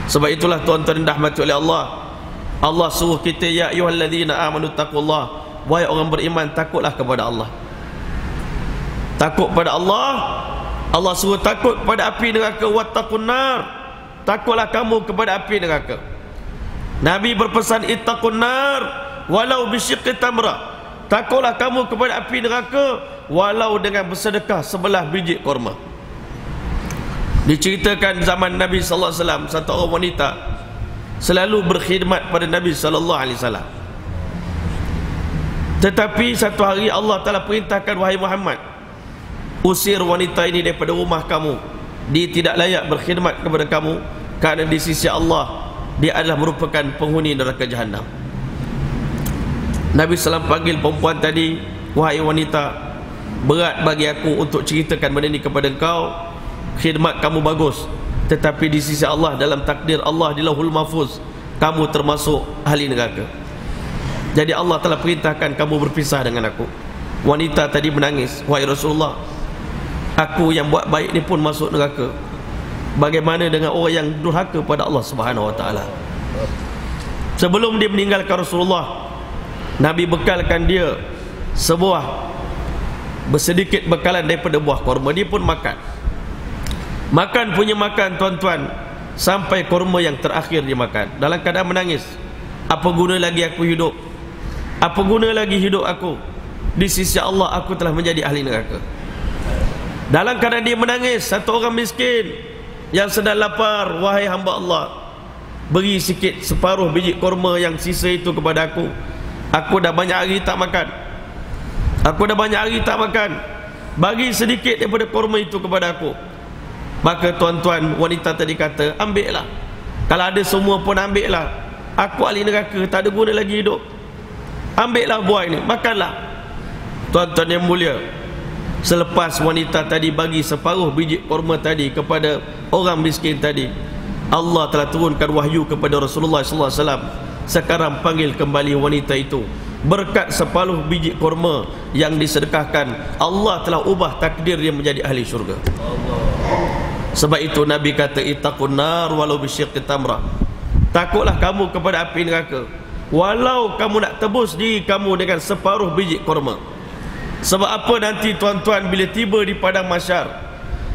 Sebab itulah tuan-tuan dan rahmati oleh Allah, Allah suruh kita, ya ayyuhalladzina amanu taqullah, wahai orang beriman, takutlah kepada Allah. Takut pada Allah, Allah suruh takut pada api neraka. Wattaqun nar, takutlah kamu kepada api neraka. Nabi berpesan, ittaqun nar walau bisyiqqi tamrah, takutlah kamu kepada api neraka walau dengan bersedekah sebelah biji kurma. Diceritakan zaman Nabi sallallahu alaihi wasallam, satu orang wanita selalu berkhidmat pada Nabi sallallahu alaihi wasallam. Tetapi satu hari Allah Ta'ala perintahkan, wahai Muhammad, usir wanita ini daripada rumah kamu, dia tidak layak berkhidmat kepada kamu, kerana di sisi Allah dia adalah merupakan penghuni neraka Jahannam. Nabi SAW panggil perempuan tadi, wahai wanita, berat bagi aku untuk ceritakan benda ini kepada engkau. Khidmat kamu bagus, tetapi di sisi Allah, dalam takdir Allah di Lauhul Mahfuz, kamu termasuk ahli neraka. Jadi Allah telah perintahkan kamu berpisah dengan aku. Wanita tadi menangis, wahai Rasulullah, aku yang buat baik ni pun masuk neraka, bagaimana dengan orang yang durhaka pada Allah Subhanahu Wa Taala? Sebelum dia meninggalkan Rasulullah, Nabi bekalkan dia sebuah bersedikit bekalan daripada buah kurma. Dia pun makan. Makan punya makan, tuan-tuan, sampai kurma yang terakhir dia makan, dalam keadaan menangis. Apa guna lagi aku hidup? Apa guna lagi hidup aku? Di sisi Allah aku telah menjadi ahli neraka. Dalam keadaan dia menangis, satu orang miskin yang sedang lapar, wahai hamba Allah, beri sikit separuh biji kurma yang sisa itu kepada aku. Aku dah banyak hari tak makan. Aku dah banyak hari tak makan. Bagi sedikit daripada kurma itu kepada aku. Maka tuan-tuan, wanita tadi kata, ambillah. Kalau ada semua pun ambillah. Aku ahli neraka, tak ada guna lagi hidup. Ambillah buah ini, makanlah. Tuan-tuan yang mulia, selepas wanita tadi bagi separuh biji kurma tadi kepada orang miskin tadi, Allah telah turunkan wahyu kepada Rasulullah SAW. Sekarang panggil kembali wanita itu. Berkat separuh biji kurma yang disedekahkan, Allah telah ubah takdir dia menjadi ahli syurga. Sebab itu Nabi kata, ittaqun nar walau bisyiqqi tamrah. Takutlah kamu kepada api neraka, walau kamu nak tebus diri kamu dengan separuh biji kurma. Sebab apa nanti tuan-tuan, bila tiba di padang mahsyar,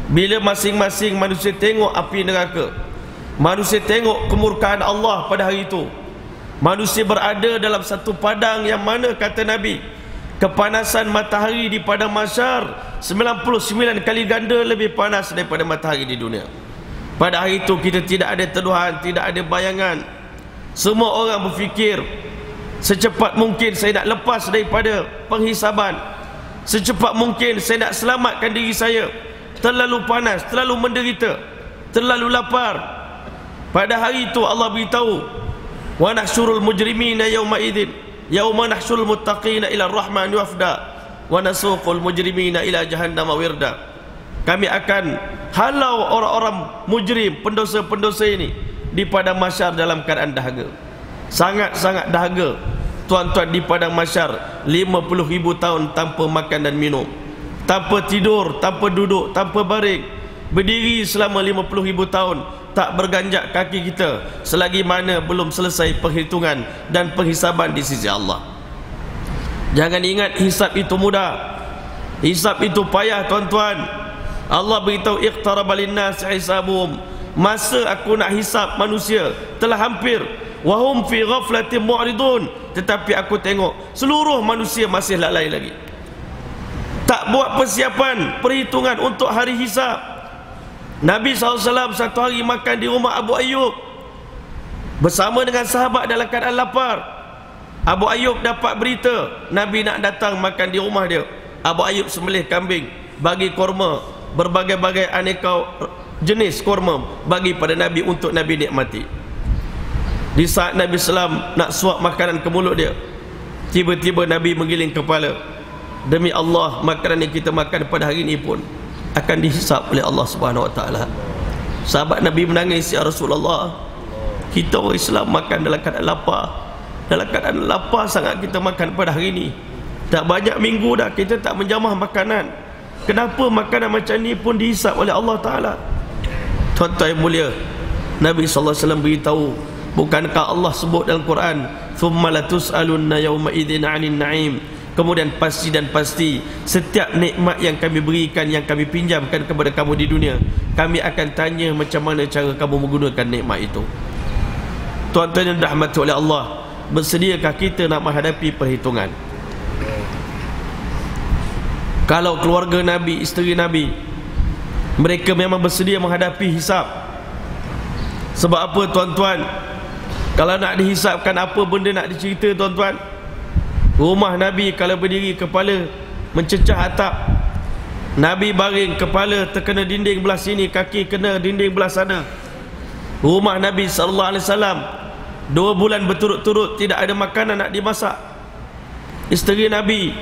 bila masing-masing manusia tengok api neraka, manusia tengok kemurkaan Allah pada hari itu, manusia berada dalam satu padang yang mana, kata Nabi, kepanasan matahari di padang mahsyar 99 kali ganda lebih panas daripada matahari di dunia. Pada hari itu kita tidak ada tuduhan, tidak ada bayangan. Semua orang berfikir, secepat mungkin saya nak lepas daripada penghisaban, secepat mungkin saya nak selamatkan diri saya. Terlalu panas, terlalu menderita, terlalu lapar. Pada hari itu Allah beritahu, wa nahsyurul mujrimina yawma idzin yauma nahsyurul muttaqina ila ar-rahman wafda wa nasuqul mujrimina ila jahannam wirda. Kami akan halau orang-orang mujrim, pendosa-pendosa ini di padang mahsyar dalam keadaan dahaga. Sangat-sangat dahaga. Tuan-tuan, di padang mahsyar 50,000 tahun tanpa makan dan minum, tanpa tidur, tanpa duduk, tanpa baring, berdiri selama 50,000 tahun, tak berganjak kaki kita selagi mana belum selesai perhitungan dan penghisaban di sisi Allah. Jangan ingat hisab itu mudah, hisab itu payah, tuan-tuan. Allah beritahu, iqtaraba linnas hisabuhum, masa aku nak hisab manusia telah hampir, wahum fi ghaflatin mu'ridun, tetapi aku tengok seluruh manusia masih lalai lagi, tak buat persiapan perhitungan untuk hari hisab. Nabi SAW satu hari makan di rumah Abu Ayyub bersama dengan sahabat dalam keadaan lapar. Abu Ayyub dapat berita Nabi nak datang makan di rumah dia. Abu Ayyub sembelih kambing, bagi kurma, berbagai-bagai aneka jenis kurma bagi pada Nabi untuk Nabi nikmati. Di saat Nabi SAW nak suap makanan ke mulut dia, tiba-tiba Nabi menggiling kepala. Demi Allah, makanan yang kita makan pada hari ini pun akan dihisap oleh Allah Subhanahu Wa Taala. Sahabat Nabi menangis, ya Rasulullah, kita orang Islam makan dalam keadaan lapar, dalam keadaan lapar sangat kita makan pada hari ini. Tak banyak minggu dah kita tak menjamah makanan. Kenapa makanan macam ni pun dihisap oleh Allah Taala? Tuan-tuan yang mulia, Nabi SAW beritahu, bukankah Allah sebut dalam Quran, thumma latus'alunna yawma idzin 'anil na'im, kemudian pasti dan pasti setiap nikmat yang kami berikan, yang kami pinjamkan kepada kamu di dunia, kami akan tanya macam mana cara kamu menggunakan nikmat itu. Tuan-tuan yang dirahmati oleh Allah, bersediakah kita nak menghadapi perhitungan? Kalau keluarga Nabi, isteri Nabi, mereka memang bersedia menghadapi hisab. Sebab apa, tuan-tuan? Kalau nak dihisapkan, apa benda nak dicerita, tuan-tuan? Rumah Nabi kalau berdiri, kepala mencecah atap, Nabi baring, kepala terkena dinding belah sini, kaki kena dinding belah sana. Rumah Nabi SAW 2 bulan berturut-turut tidak ada makanan nak dimasak. Isteri Nabi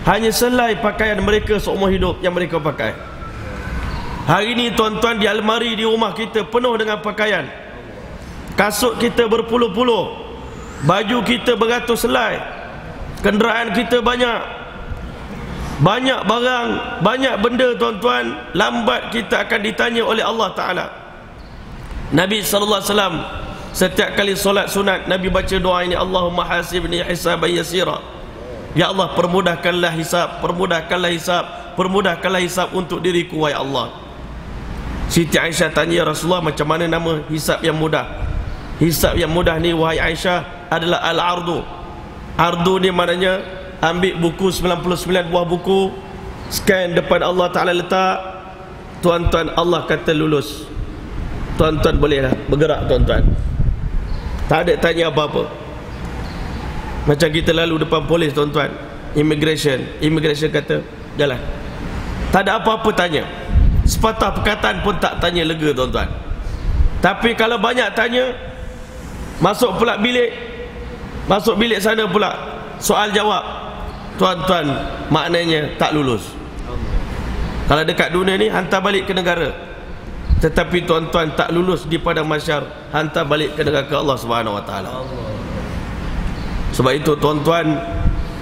hanya selai pakaian mereka seumur hidup yang mereka pakai. Hari ini tuan-tuan, di almari di rumah kita penuh dengan pakaian. Kasut kita berpuluh-puluh, baju kita beratus helai, kenderaan kita banyak barang, banyak benda tuan-tuan. Lambat kita akan ditanya oleh Allah Ta'ala. Nabi SAW setiap kali solat sunat, Nabi baca doa ini, Allahumma hasibni hisaban yasira. Ya Allah, permudahkanlah hisab, permudahkanlah hisab, permudahkanlah hisab untuk diriku, wahai Allah. Siti Aisyah tanya, ya Rasulullah, macam mana nama hisab yang mudah? Hisab yang mudah ni, wahai Aisyah, adalah al-ardu. Ardu ni maknanya ambil buku 99 buah buku, scan depan Allah Ta'ala letak. Tuan-tuan, Allah kata lulus. Tuan-tuan bolehlah bergerak tuan-tuan, tak ada tanya apa-apa. Macam kita lalu depan polis tuan-tuan, Immigration kata jalan, tak ada apa-apa tanya. Sepatah perkataan pun tak tanya, lega tuan-tuan. Tapi kalau banyak tanya, masuk bilik sana pula soal jawab, tuan-tuan, maknanya tak lulus. Kalau dekat dunia ni hantar balik ke negara, tetapi tuan-tuan tak lulus di padang mahsyar, hantar balik ke neraka Allah Subhanahu wa taala. Sebab itu tuan-tuan,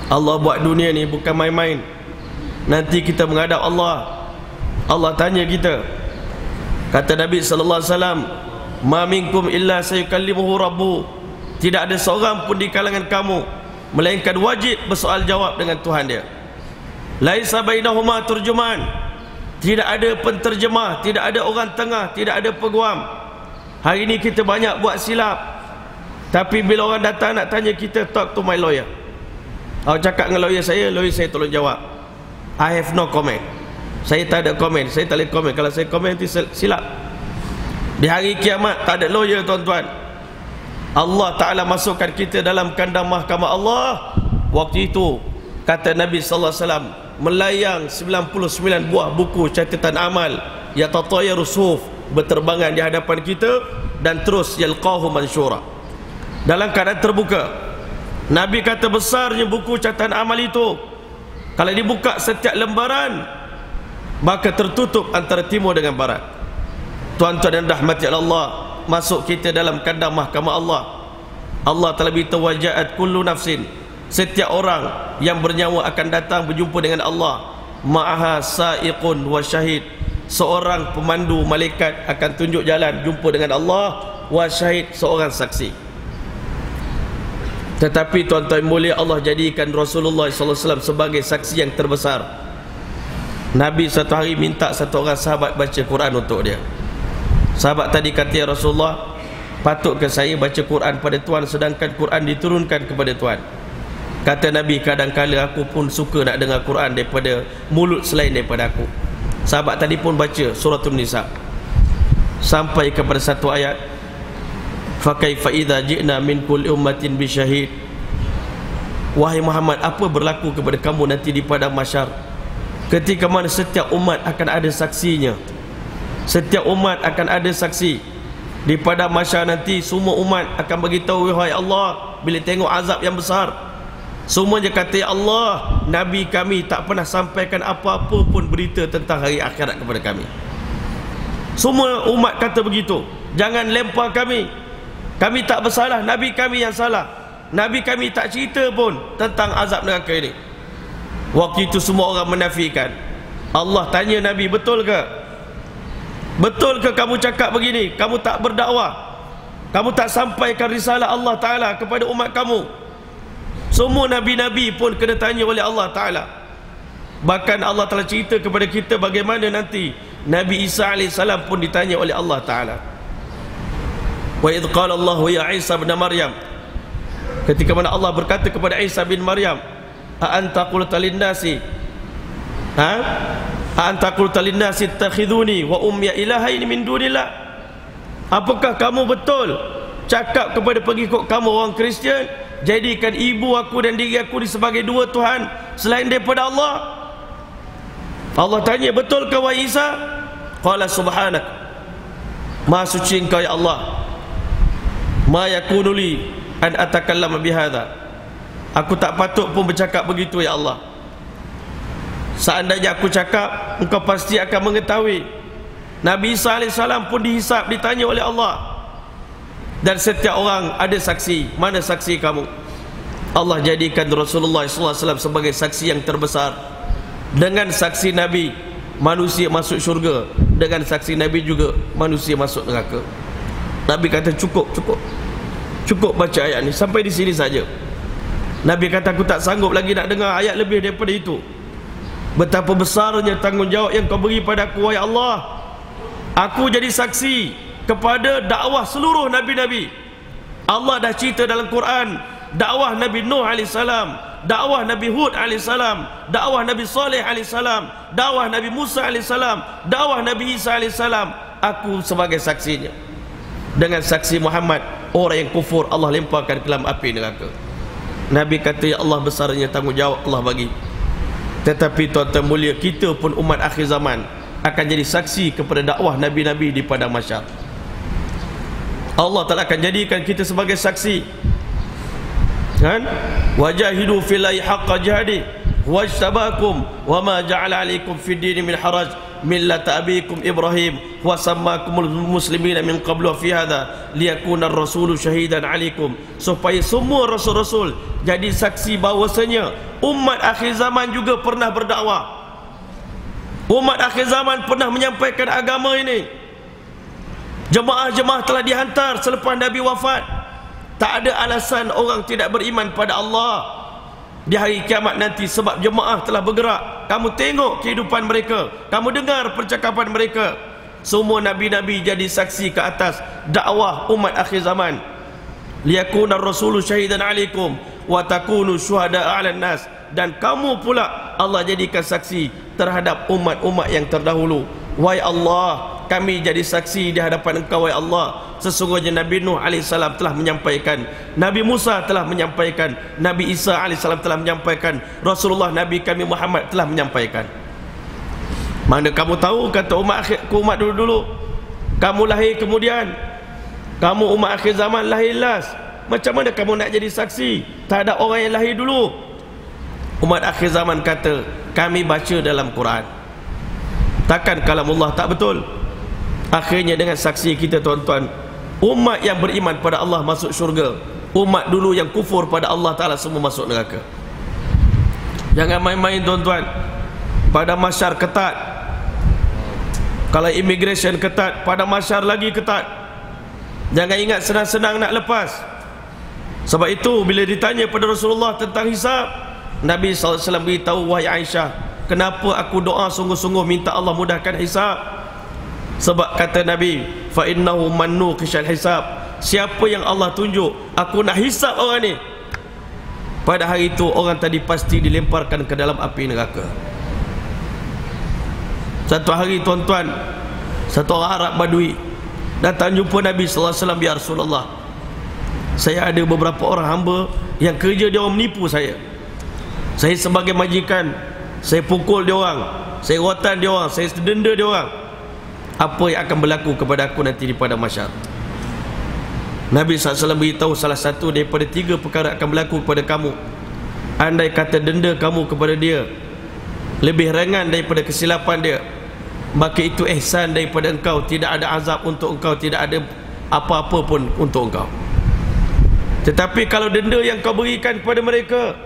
Allah buat dunia ni bukan main-main. Nanti kita menghadap Allah, Allah tanya kita. Kata Nabi sallallahu alaihi wasallam, "Ma minkum illa sayukallimuhu rabbu." Tidak ada seorang pun di kalangan kamu melainkan wajib bersoal jawab dengan Tuhan dia. Laisa bainahuma turjuman. Tidak ada penterjemah, tidak ada orang tengah, tidak ada peguam. Hari ini kita banyak buat silap, tapi bila orang datang nak tanya kita, talk to my lawyer. Awak cakap dengan lawyer saya tolong jawab. I have no comment. Saya tak ada komen, saya tak boleh komen. Kalau saya komen nanti silap. Di hari kiamat tak ada lawyer tuan-tuan. Allah Ta'ala masukkan kita dalam kandang mahkamah Allah. Waktu itu kata Nabi sallallahu alaihi wasallam, melayang 99 buah buku catatan amal, yatatayyaru suhuf, berterbangan di hadapan kita, dan terus yalqahu mansyura, dalam keadaan terbuka. Nabi kata besarnya buku catatan amal itu, kalau dibuka setiap lembaran, maka tertutup antara timur dengan barat. Tuan-tuan yang rahmati Allah, masuk kita dalam kandang mahkamah Allah. Allah telah beritahu, wajaat kullu nafsin, setiap orang yang bernyawa akan datang berjumpa dengan Allah. Ma'aha sa'iqun wa syahid, seorang pemandu malaikat akan tunjuk jalan jumpa dengan Allah. Wa syahid, seorang saksi. Tetapi tuan-tuan mulia, Allah jadikan Rasulullah SAW sebagai saksi yang terbesar. Nabi satu hari minta satu orang sahabat baca Quran untuk dia. Sahabat tadi kata, ya Rasulullah, patutkah saya baca Quran pada Tuhan sedangkan Quran diturunkan kepada Tuhan? Kata Nabi, kadang-kala aku pun suka nak dengar Quran daripada mulut selain daripada aku. Sahabat tadi pun baca Suratul Nisa sampai kepada satu ayat, fa kaifa idza ji'na min kulli ummatin bi syahid. Wahai Muhammad, apa berlaku kepada kamu nanti di padang mahsyar, ketika mana setiap umat akan ada saksinya. Setiap umat akan ada saksi. Di padang mahsyar nanti semua umat akan beritahu, wahai Allah, bila tengok azab yang besar, semuanya kata, ya Allah, Nabi kami tak pernah sampaikan apa-apa pun berita tentang hari akhirat kepada kami. Semua umat kata begitu. Jangan lempar kami, kami tak bersalah, Nabi kami yang salah. Nabi kami tak cerita pun tentang azab neraka ini. Waktu itu semua orang menafikan. Allah tanya Nabi, betul ke? Betul ke kamu cakap begini? Kamu tak berdakwah, kamu tak sampaikan risalah Allah Ta'ala kepada umat kamu. Semua Nabi-Nabi pun kena tanya oleh Allah Ta'ala. Bahkan Allah telah cerita kepada kita bagaimana nanti Nabi Isa AS pun ditanya oleh Allah Ta'ala. Wa idh qala Allah ya Isa bin Maryam, ketika mana Allah berkata kepada Isa bin Maryam, a anta qulta lin-nasi a anta qulta lin-nasi ittakhiduni wa ummi ilahaini min dunillah. Apakah kamu betul cakap kepada pengikut kamu orang Kristian, jadikan ibu aku dan diri aku sebagai dua Tuhan selain daripada Allah? Allah tanya, betul ke wahai Isa? Qala subhanak, maha suci engkau ya Allah, ma yakunu li an atakallama bihadza, aku tak patut pun bercakap begitu ya Allah. Seandainya aku cakap, engkau pasti akan mengetahui. Nabi Isa AS pun dihisap, ditanya oleh Allah, dan setiap orang ada saksi. Mana saksi kamu? Allah jadikan Rasulullah SAW sebagai saksi yang terbesar. Dengan saksi Nabi, manusia masuk syurga. Dengan saksi Nabi juga, manusia masuk neraka. Nabi kata cukup baca ayat ni, sampai di sini saja. Nabi kata aku tak sanggup lagi nak dengar ayat lebih daripada itu. Betapa besarnya tanggungjawab yang kau beri pada aku, wahai Allah. Aku jadi saksi kepada dakwah seluruh Nabi-Nabi. Allah dah cerita dalam Quran, dakwah Nabi Nuh AS, dakwah Nabi Hud AS, dakwah Nabi Saleh AS, dakwah Nabi Musa AS, dakwah Nabi Isa AS. Aku sebagai saksinya. Dengan saksi Muhammad, orang yang kufur Allah lemparkan ke dalam api neraka. Nabi kata, ya Allah, besarnya tanggungjawab Allah bagi. Tetapi tuan-tuan mulia, kita pun umat akhir zaman akan jadi saksi kepada dakwah Nabi-Nabi di padang mahsyar. Allah Ta'ala akan jadikan kita sebagai saksi, kan? Wajahidu fillahi haqqa jihadi wajtabakum wama ja'ala alaikum fid dini min haraj millata abikum Ibrahim wa sammakumul muslimina min qablu fi hadha liyakuna ar-rasulu syahidan alaikum. Supaya semua rasul-rasul jadi saksi bahawasanya umat akhir zaman juga pernah berdakwah. Umat akhir zaman pernah menyampaikan agama ini. Jemaah-jemaah telah dihantar selepas Nabi wafat. Tak ada alasan orang tidak beriman pada Allah di hari kiamat nanti, sebab jemaah telah bergerak. Kamu tengok kehidupan mereka, kamu dengar percakapan mereka. Semua Nabi-Nabi jadi saksi ke atas dakwah umat akhir zaman. Liyakuna ar-rasulu syahidan alaikum wa takunu syuhada'a 'alan nas. Dan kamu pula Allah jadikan saksi terhadap umat-umat yang terdahulu. Wahai Allah, kami jadi saksi di hadapan Engkau, wahai Allah. Sesungguhnya Nabi Nuh AS telah menyampaikan, Nabi Musa telah menyampaikan, Nabi Isa AS telah menyampaikan, Rasulullah Nabi kami Muhammad telah menyampaikan. Mana kamu tahu, kata umat dulu-dulu, kamu lahir kemudian, kamu umat akhir zaman lahir last. Macam mana kamu nak jadi saksi terhadap orang yang lahir dulu? Umat akhir zaman kata, kami baca dalam Quran. Takkan kalamullah tak betul? Akhirnya dengan saksi kita, tuan-tuan, umat yang beriman pada Allah masuk syurga. Umat dulu yang kufur pada Allah Ta'ala semua masuk neraka. Jangan main-main, tuan-tuan. Pada mahsyar ketat. Kalau immigration ketat, pada mahsyar lagi ketat. Jangan ingat senang-senang nak lepas. Sebab itu bila ditanya pada Rasulullah tentang hisab, Nabi SAW beritahu, wahai Aisyah, kenapa aku doa sungguh-sungguh minta Allah mudahkan hisab? Sebab kata Nabi, fa innahu mannu kishal hisab, siapa yang Allah tunjuk aku nak hisab orang ni, pada hari itu orang tadi pasti dilemparkan ke dalam api neraka. Satu hari, tuan-tuan, satu orang Arab Badui datang jumpa Nabi SAW. Ya Rasulullah, saya ada beberapa orang hamba yang kerja dia orang menipu saya. Saya sebagai majikan, saya pukul dia orang, saya rotan dia orang, saya denda dia orang. Apa yang akan berlaku kepada aku nanti di padang mahsyar? Nabi SAW beritahu salah satu daripada 3 perkara akan berlaku kepada kamu. Andai kata denda kamu kepada dia lebih ringan daripada kesilapan dia, maka itu ihsan daripada engkau, tidak ada azab untuk engkau, tidak ada apa-apa pun untuk engkau. Tetapi kalau denda yang kau berikan kepada mereka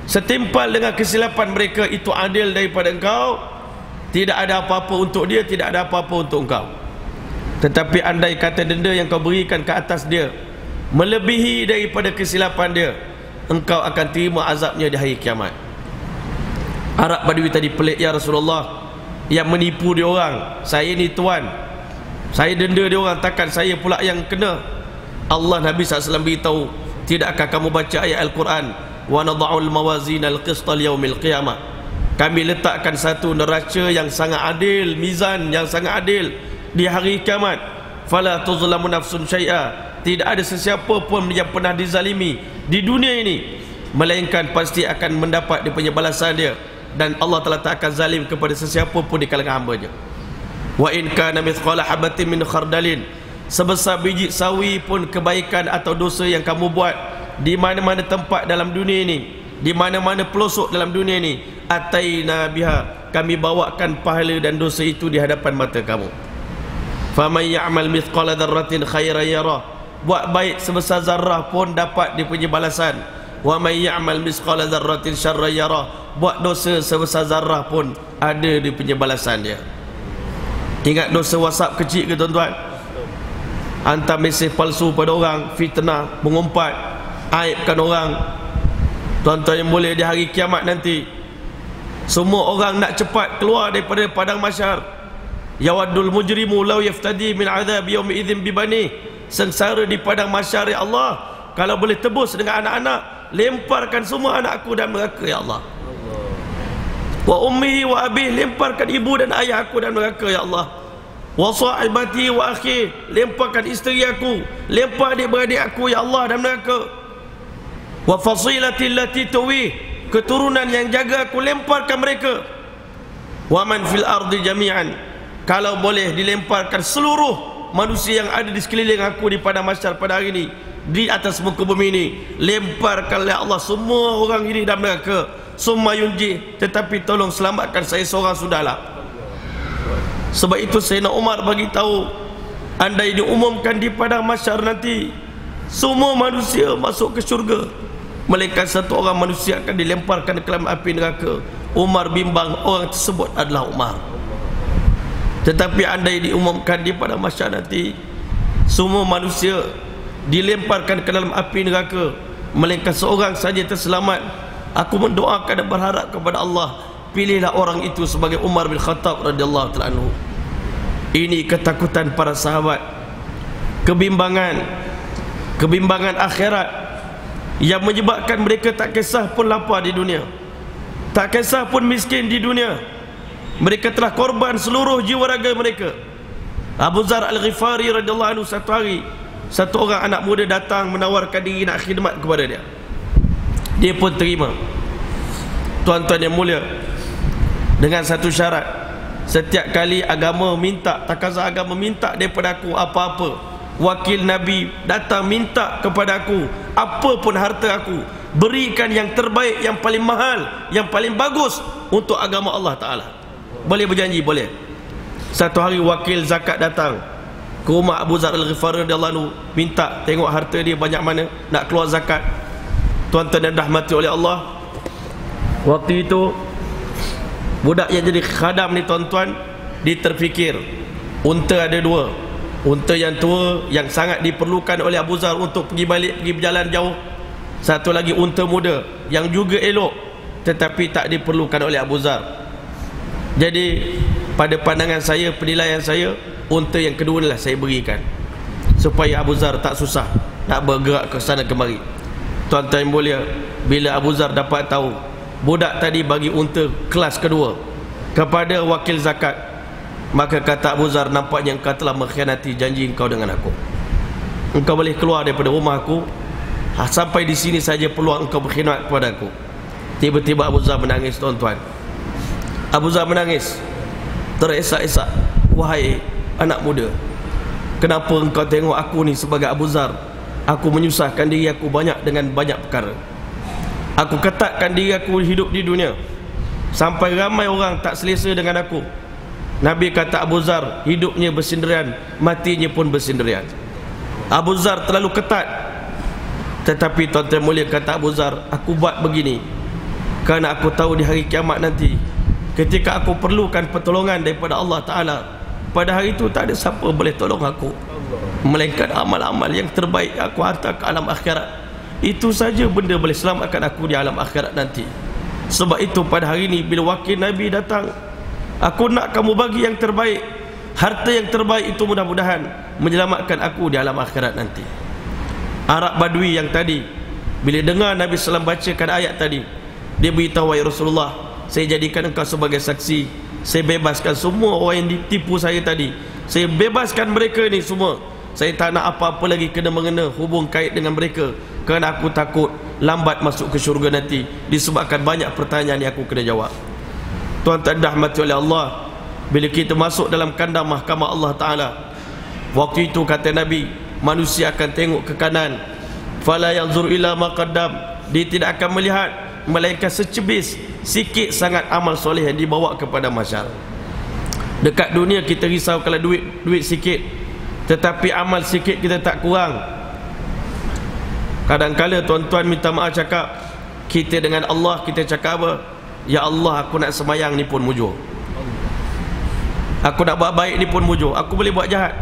setimpal dengan kesilapan mereka, itu adil daripada engkau, tidak ada apa-apa untuk dia, tidak ada apa-apa untuk engkau. Tetapi andai kata denda yang kau berikan ke atas dia melebihi daripada kesilapan dia, engkau akan terima azabnya di hari kiamat. Arab Badui tadi pelik, ya Rasulullah, yang menipu dia orang, saya ni tuan, saya denda dia orang, takkan saya pula yang kena? Allah, Nabi SAW beritahu, tidakkah kamu baca ayat Al-Quran, wa nada'ul mawazin al-qista liyaumil qiyamah, kami letakkan satu neraca yang sangat adil, mizan yang sangat adil di hari kiamat, fala tuzlamu nafsun syai'a, tidak ada sesiapa pun yang pernah dizalimi di dunia ini melainkan pasti akan mendapat dia punya balasan dia, dan Allah telah tak akan zalim kepada sesiapa pun di kalangan hamba-Nya. Wa in kana mithqala habatin min khardalin sebesar biji sawi pun kebaikan atau dosa yang kamu buat di mana-mana tempat dalam dunia ini, di mana-mana pelosok dalam dunia ini, ataina biha, kami bawakan pahala dan dosa itu di hadapan mata kamu. Faman ya'mal mithqala dzarratin khairan yarah, buat baik sebesar zarah pun dapat dia punya balasan. Wa may ya'mal mithqala dzarratin syarran yarah, buat dosa sebesar zarah pun ada dia punya balasan dia. Ingat dosa WhatsApp kecil ke tuan-tuan? Hantar mesej palsu pada orang, fitnah, mengumpat, aibkan orang. Tuan-tuan yang boleh di hari kiamat nanti, semua orang nak cepat keluar daripada padang mahsyar. Yawaddul mujrimu law yaftadi min azab yaumi idzin bibani, sengsara di padang mahsyar ya Allah, kalau boleh tebus dengan anak-anak, lemparkan semua anak aku dalam neraka ya Allah. Wa ummi wa abi, lemparkan ibu dan ayah aku dalam neraka ya Allah. Wa sahibati wa akhi, lemparkan isteri aku, lempar adik-beradik aku ya Allah dalam neraka. Wa fasilati allati tuwi, keturunan yang jaga aku, lemparkan mereka. Wa man fil ardi jami'an, kalau boleh dilemparkan seluruh manusia yang ada di sekeliling aku di padang mahsyar pada hari ini, di atas muka bumi ini, lemparkanlah Allah semua orang ini dalam neraka. Summa yunji, tetapi tolong selamatkan saya seorang sudahlah. Sebab itu Sayyidina Umar bagi tahu, andai diumumkan di padang mahsyar nanti semua manusia masuk ke syurga, melainkan satu orang manusia akan dilemparkan ke dalam api neraka. Umar bimbang orang tersebut adalah Umar. Tetapi andai diumumkan di padang mahsyar nanti semua manusia dilemparkan ke dalam api neraka, melainkan seorang saja terselamat, aku mendoakan dan berharap kepada Allah, pilihlah orang itu sebagai Umar bin Khattab radhiyallahu ta'ala anhu. Ini ketakutan para sahabat, kebimbangan akhirat yang menyebabkan mereka tak kisah pun lapar di dunia, tak kisah pun miskin di dunia. Mereka telah korban seluruh jiwa raga mereka. Abu Zar Al-Ghifari radhiyallahu anhu, satu hari satu orang anak muda datang menawarkan diri nak khidmat kepada dia. Dia pun terima. Tuan-tuan yang mulia, dengan satu syarat, setiap kali agama minta, takaza agama minta daripada aku apa-apa, wakil Nabi datang minta kepada aku apa pun harta aku, berikan yang terbaik, yang paling mahal, yang paling bagus untuk agama Allah Ta'ala. Boleh berjanji? Boleh. Satu hari wakil zakat datang ke rumah Abu Zar Al-Ghifari radhiyallahu anhu, minta tengok harta dia banyak mana, nak keluar zakat. Tuan-tuan yang dirahmati oleh Allah, waktu itu budak yang jadi khadam ni tuan-tuan, dia terfikir unta ada dua, unta yang tua yang sangat diperlukan oleh Abu Zar untuk pergi balik, pergi berjalan jauh. Satu lagi unta muda yang juga elok tetapi tak diperlukan oleh Abu Zar. Jadi pada pandangan saya, penilaian saya, unta yang kedua inilah saya berikan, supaya Abu Zar tak susah nak bergerak ke sana kemari. Tuan-tuan yang mulia, bila Abu Zar dapat tahu budak tadi bagi unta kelas kedua kepada wakil zakat, maka kata Abu Zar, nampaknya engkau telah mengkhianati janji engkau dengan aku. Engkau boleh keluar daripada rumah aku, sampai di sini saja peluang engkau berkhidmat kepada aku. Tiba-tiba Abu Zar menangis tuan-tuan. Abu Zar menangis, teresak-esak. Wahai anak muda, kenapa engkau tengok aku ni sebagai Abu Zar? Aku menyusahkan diri aku banyak dengan banyak perkara. Aku ketatkan diri aku hidup di dunia sampai ramai orang tak selesa dengan aku. Nabi kata Abu Zar hidupnya bersendirian, matinya pun bersendirian. Abu Zar terlalu ketat. Tetapi tuan-tuan mulia, kata Abu Zar, aku buat begini kerana aku tahu di hari kiamat nanti, ketika aku perlukan pertolongan daripada Allah Ta'ala, pada hari itu tak ada siapa boleh tolong aku melainkan amal-amal yang terbaik aku hantar ke alam akhirat. Itu saja benda boleh selamatkan aku di alam akhirat nanti. Sebab itu pada hari ini bila wakil Nabi datang, aku nak kamu bagi yang terbaik, harta yang terbaik itu mudah-mudahan menyelamatkan aku di alam akhirat nanti. Arab Badui yang tadi, bila dengar Nabi SAW bacakan ayat tadi, dia beritahu, wahai Rasulullah, saya jadikan engkau sebagai saksi, saya bebaskan semua orang yang ditipu saya tadi, saya bebaskan mereka ni semua. Saya tak nak apa-apa lagi kena mengena hubung kait dengan mereka, kerana aku takut lambat masuk ke syurga nanti disebabkan banyak pertanyaan yang aku kena jawab. Tuan-tuan dirahmati oleh Allah, bila kita masuk dalam kandang mahkamah Allah Ta'ala, Waktu itu kata Nabi, manusia akan tengok ke kanan, fala yanzur ila ma qaddam, dia tidak akan melihat melainkan secebis sikit sangat amal soleh yang dibawa kepada masyarakat. Dekat dunia kita risau kalau duit sikit, tetapi amal sikit kita tak kurang. Kadang-kala tuan-tuan minta maaf cakap, kita dengan Allah kita cakap apa? Ya Allah, aku nak semayang ni pun mujur, aku nak buat baik ni pun mujur, aku boleh buat jahat.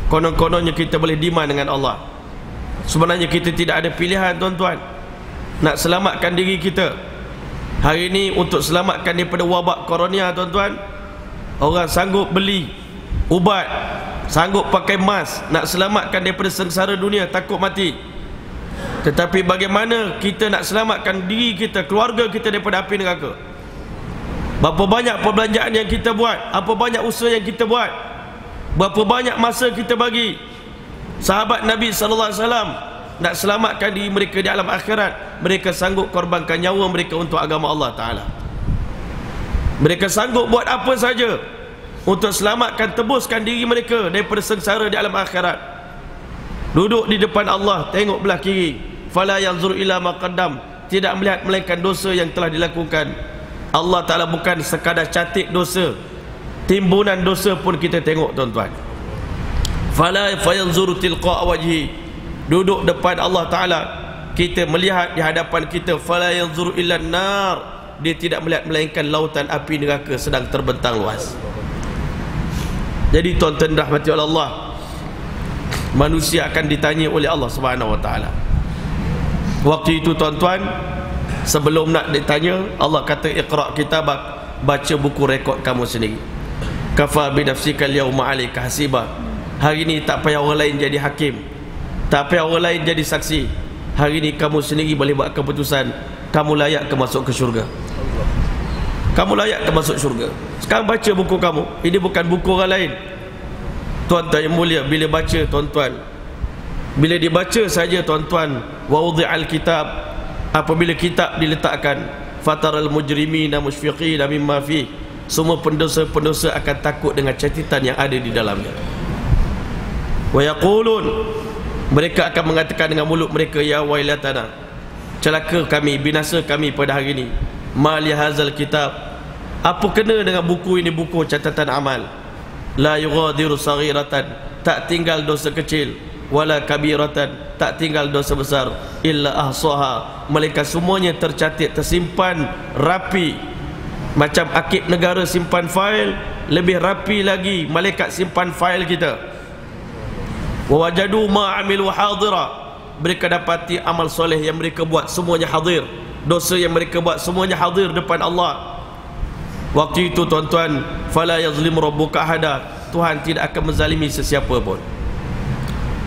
Konon-kononnya kita boleh demand dengan Allah. Sebenarnya kita tidak ada pilihan tuan-tuan. Nak selamatkan diri kita hari ini, untuk selamatkan daripada wabak korona tuan-tuan, orang sanggup beli ubat, sanggup pakai mask, nak selamatkan daripada sengsara dunia, takut mati. Tetapi bagaimana kita nak selamatkan diri kita, keluarga kita daripada api neraka? Berapa banyak perbelanjaan yang kita buat, apa banyak usaha yang kita buat, berapa banyak masa kita bagi. Sahabat Nabi SAW nak selamatkan diri mereka di alam akhirat, mereka sanggup korbankan nyawa mereka untuk agama Allah Ta'ala. Mereka sanggup buat apa saja untuk selamatkan, tebuskan diri mereka daripada sengsara di alam akhirat. Duduk di depan Allah, tengok belah kiri, fala yanzur ila ma qaddam, tidak melihat melainkan dosa yang telah dilakukan. Allah Ta'ala bukan sekadar catat dosa, timbunan dosa pun kita tengok tuan-tuan. Fala fayanzuru tilqa wajhi, duduk depan Allah Ta'ala, kita melihat di hadapan kita, fala yanzuru illa nar, dia tidak melihat melainkan lautan api neraka sedang terbentang luas. Jadi tuan-tuan rahmati Allah, manusia akan ditanya oleh Allah Subhanahu Wa Ta'ala. Waktu itu tuan-tuan, sebelum nak ditanya, Allah kata iqra' kitabak, baca buku rekod kamu sendiri. Kafa bi nafsika al-yawma 'alaika hasiba. Hari ini tak payah orang lain jadi hakim, tak payah orang lain jadi saksi. Hari ini kamu sendiri boleh buat keputusan, kamu layak ke masuk ke syurga, kamu layak ke masuk syurga. Sekarang baca buku kamu, ini bukan buku orang lain. Tuan-tuan yang mulia, bila baca tuan-tuan, bila dibaca saja tuan-tuan, wa wudi'al kitab, apabila kitab diletakkan, fataral mujrimina musyfiqina mimma fi, semua pendosa-pendosa akan takut dengan catatan yang ada di dalamnya. Wa yaqulun, mereka akan mengatakan dengan mulut mereka, ya wailatana, celaka kami, binasa kami pada hari ini. Ma li hadzal kitab, apa kena dengan buku ini, buku catatan amal. La yughadiru saghiratan, tak tinggal dosa kecil, wala kabiratan, tak tinggal dosa besar, illa ahsaha, melainkan semuanya tercatat, tersimpan rapi. Macam akib negara simpan fail, lebih rapi lagi malaikat simpan fail kita. Wa wajadu ma amilu hadira, mereka dapati amal soleh yang mereka buat semuanya hadir, dosa yang mereka buat semuanya hadir depan Allah. Waktu itu tuan-tuan, fala yazlimu rabbuka ahada, Tuhan tidak akan menzalimi sesiapa pun.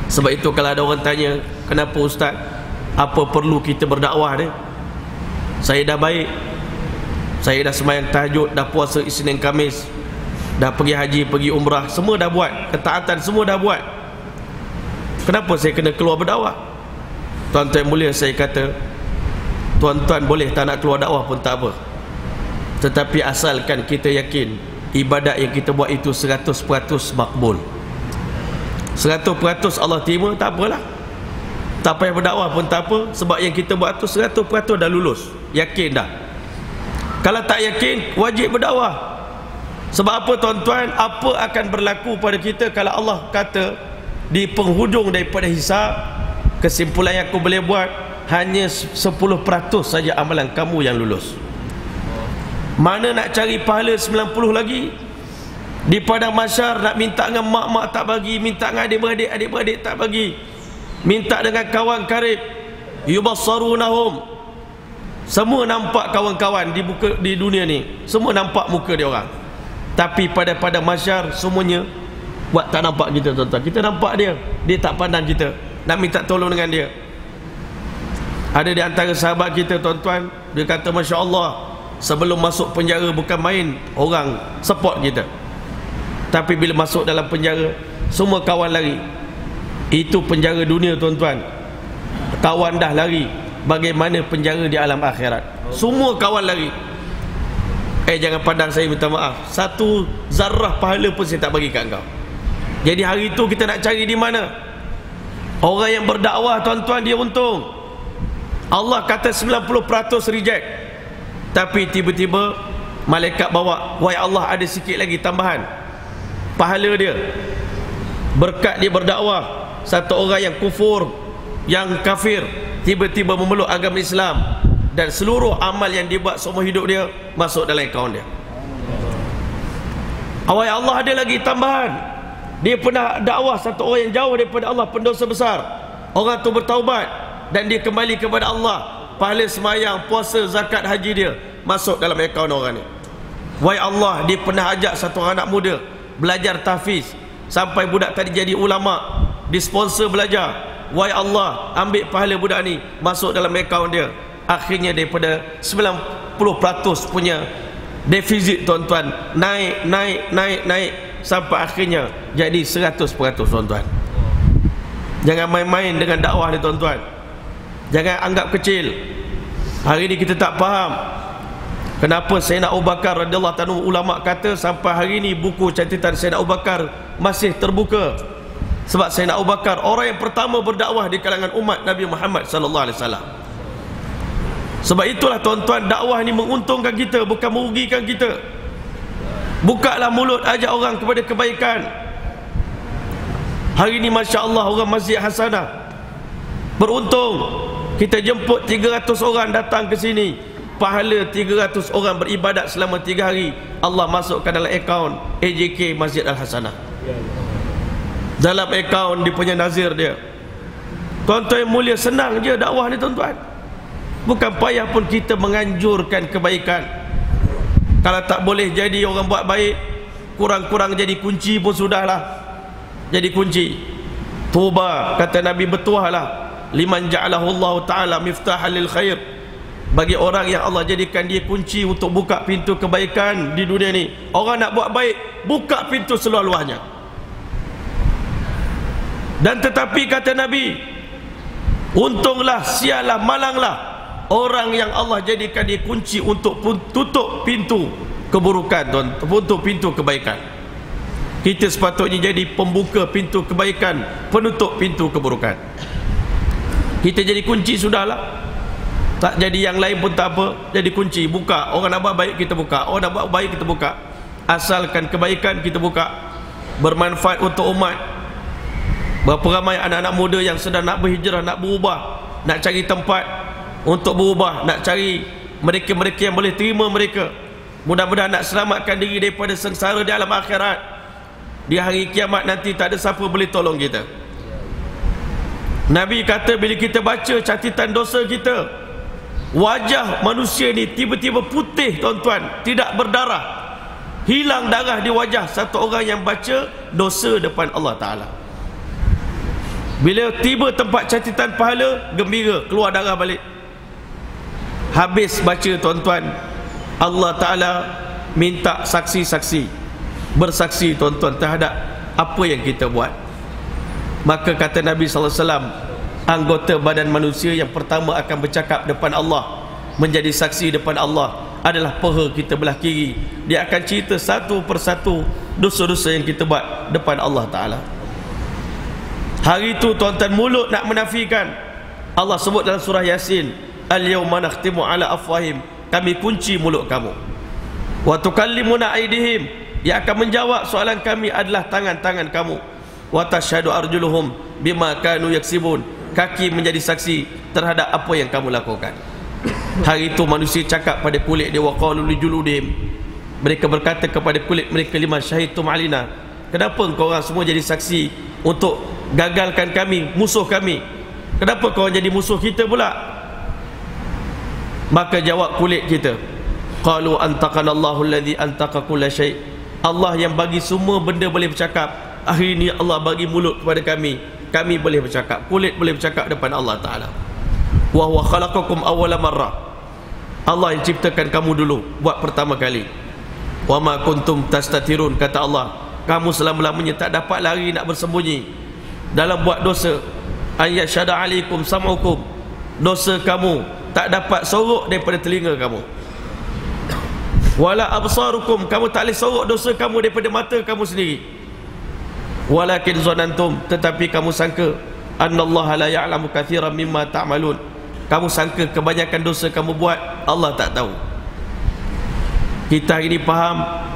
Sebab itu kalau ada orang tanya, kenapa ustaz, apa perlu kita berdakwah ni? Saya dah baik, saya dah sembahyang tahajud, dah puasa Isnin Khamis, dah pergi haji, pergi umrah, semua dah buat, ketaatan semua dah buat, kenapa saya kena keluar berdakwah? Tuan-tuan mulia, saya kata, tuan-tuan boleh tak nak keluar dakwah pun tak apa, tetapi asalkan kita yakin ibadat yang kita buat itu 100% makbul, 100% Allah terima, tak apalah, tak payah berdakwah pun tak apa, sebab yang kita buat tu 100% dah lulus, yakin dah. Kalau tak yakin, wajib berdakwah. Sebab apa tuan-tuan, apa akan berlaku pada kita kalau Allah kata di penghujung daripada hisab, kesimpulan yang aku boleh buat, hanya 10% saja amalan kamu yang lulus. Mana nak cari pahala 90 lagi? Di padang mahsyar nak minta dengan mak-mak tak bagi, minta dengan adik-beradik, adik-beradik tak bagi, minta dengan kawan karib, yubassarunahum, semua nampak kawan-kawan di dunia ni, semua nampak muka dia orang, tapi pada mahsyar semuanya buat tak nampak kita tuan-tuan. Kita nampak dia, dia tak pandang kita, nak minta tolong dengan dia. Ada di antara sahabat kita tuan-tuan, dia kata Masya Allah, sebelum masuk penjara bukan main orang support kita, tapi bila masuk dalam penjara semua kawan lari. Itu penjara dunia tuan-tuan, kawan dah lari, bagaimana penjara di alam akhirat? Semua kawan lari. Jangan pandang saya, minta maaf, satu zarah pahala pun saya tak bagi kat kau. Jadi hari itu kita nak cari di mana? Orang yang berdakwah tuan-tuan dia untung. Allah kata 90% reject. Tapi tiba-tiba malaikat bawa, wahai Allah, ada sikit lagi tambahan pahala dia. Berkat dia berdakwah, satu orang yang kufur, yang kafir, tiba-tiba memeluk agama Islam, dan seluruh amal yang dia buat seumur hidup dia masuk dalam akaun dia. Wahai Allah, ada lagi tambahan. Dia pernah dakwah satu orang yang jauh daripada Allah, pendosa besar. Orang tu bertaubat dan dia kembali kepada Allah. Pahala semayang, puasa, zakat, haji dia masuk dalam akaun orang ni. Wahai Allah, dia pernah ajak satu anak muda belajar tahfiz sampai budak tadi jadi ulama, disponsor belajar. Wahai Allah, ambil pahala budak ni masuk dalam akaun dia. Akhirnya daripada 90% punya defisit tuan-tuan, naik sampai akhirnya jadi 100% tuan-tuan. Jangan main-main dengan dakwah ni tuan-tuan. Jangan anggap kecil. Hari ni kita tak faham kenapa Sayyidina Abu Bakar radhiyallahu anhu, ulama kata sampai hari ni buku catatan Sayyidina Abu Bakar masih terbuka. Sebab Sayyidina Abu Bakar orang yang pertama berdakwah di kalangan umat Nabi Muhammad sallallahu alaihi wasallam. Sebab itulah tuan-tuan, dakwah ni menguntungkan kita, bukan merugikan kita. Bukalah mulut, ajak orang kepada kebaikan. Hari ni Masya Allah, orang Masjid Hasanah beruntung. Kita jemput 300 orang datang ke sini. Pahala 300 orang beribadat selama 3 hari Allah masukkan dalam akaun AJK Masjid Al-Hasanah. Dalam akaun dia punya nazir dia. Tuan-tuan yang mulia, senang je dakwah ni tuan-tuan. Bukan payah pun kita menganjurkan kebaikan. Kalau tak boleh jadi orang buat baik, kurang-kurang jadi kunci pun sudahlah. Jadi kunci. Tuba, kata Nabi, bertuahlah liman ja'alahu Allah Ta'ala miftahan lil khair. Bagi orang yang Allah jadikan dia kunci untuk buka pintu kebaikan di dunia ni. Orang nak buat baik, buka pintu seluas-luasnya. Dan tetapi kata Nabi, untunglah, sialah, malanglah orang yang Allah jadikan dia kunci untuk tutup pintu keburukan, tutup pintu kebaikan. Kita sepatutnya jadi pembuka pintu kebaikan, penutup pintu keburukan. Kita jadi kunci sudahlah. Tak jadi yang lain pun tak apa, jadi kunci, buka. Orang nak buat baik kita buka, orang nak buat baik kita buka. Asalkan kebaikan kita buka, bermanfaat untuk umat. Berapa ramai anak-anak muda yang sedang nak berhijrah, nak berubah, nak cari tempat untuk berubah, nak cari mereka-mereka yang boleh terima mereka. Mudah-mudahan nak selamatkan diri daripada sengsara di alam akhirat. Di hari kiamat nanti tak ada siapa boleh tolong kita. Nabi kata bila kita baca catatan dosa kita, wajah manusia ni tiba-tiba putih tuan-tuan, tidak berdarah, hilang darah di wajah satu orang yang baca dosa depan Allah Ta'ala. Bila tiba tempat catatan pahala, gembira, keluar darah balik. Habis baca tuan-tuan, Allah Ta'ala minta saksi-saksi, bersaksi tuan-tuan terhadap apa yang kita buat. Maka kata Nabi SAW, anggota badan manusia yang pertama akan bercakap depan Allah, menjadi saksi depan Allah adalah paha kita belah kiri. Dia akan cerita satu persatu dosa-dosa yang kita buat depan Allah Ta'ala. Hari itu tuan-tuan, mulut nak menafikan. Allah sebut dalam surah Yasin, al-yawma nakhtimu ala afwahim, kami kunci mulut kamu. Wa tukallimuna aydihim, yang akan menjawab soalan kami adalah tangan-tangan kamu. Wa tashhadu arjuluhum bima kanu yaksibun, kaki menjadi saksi terhadap apa yang kamu lakukan. Hari itu manusia cakap pada kulit dia, waqalu lijuludihim, mereka berkata kepada kulit mereka, lima syahidtum alina, kenapa engkau orang semua jadi saksi untuk gagalkan kami, musuh kami? Kenapa kau jadi musuh kita pula? Maka jawab kulit kita, qalu antaqanallahu alladhi antaqa kulla syai', Allah yang bagi semua benda boleh bercakap. Hari ini Allah bagi mulut kepada kami, kami boleh bercakap, kulit boleh bercakap depan Allah Ta'ala. Wa huwa khalaqakum awwala marrah, Allah yang ciptakan kamu dulu, buat pertama kali. Wa ma kuntum tastatirun, kata Allah, kamu selama-lamanya tak dapat lari, nak bersembunyi dalam buat dosa. Ayat syada alaikum sam'ukum, dosa kamu tak dapat sorok daripada telinga kamu. Wala absarukum, kamu tak boleh sorok dosa kamu daripada mata kamu sendiri. Walakin zanantum, tetapi kamu sangka, annallaha la ya'lamu katsiran mimma ta'malun. Kamu sangka kebanyakan dosa kamu buat Allah tak tahu. Kita hari ini faham,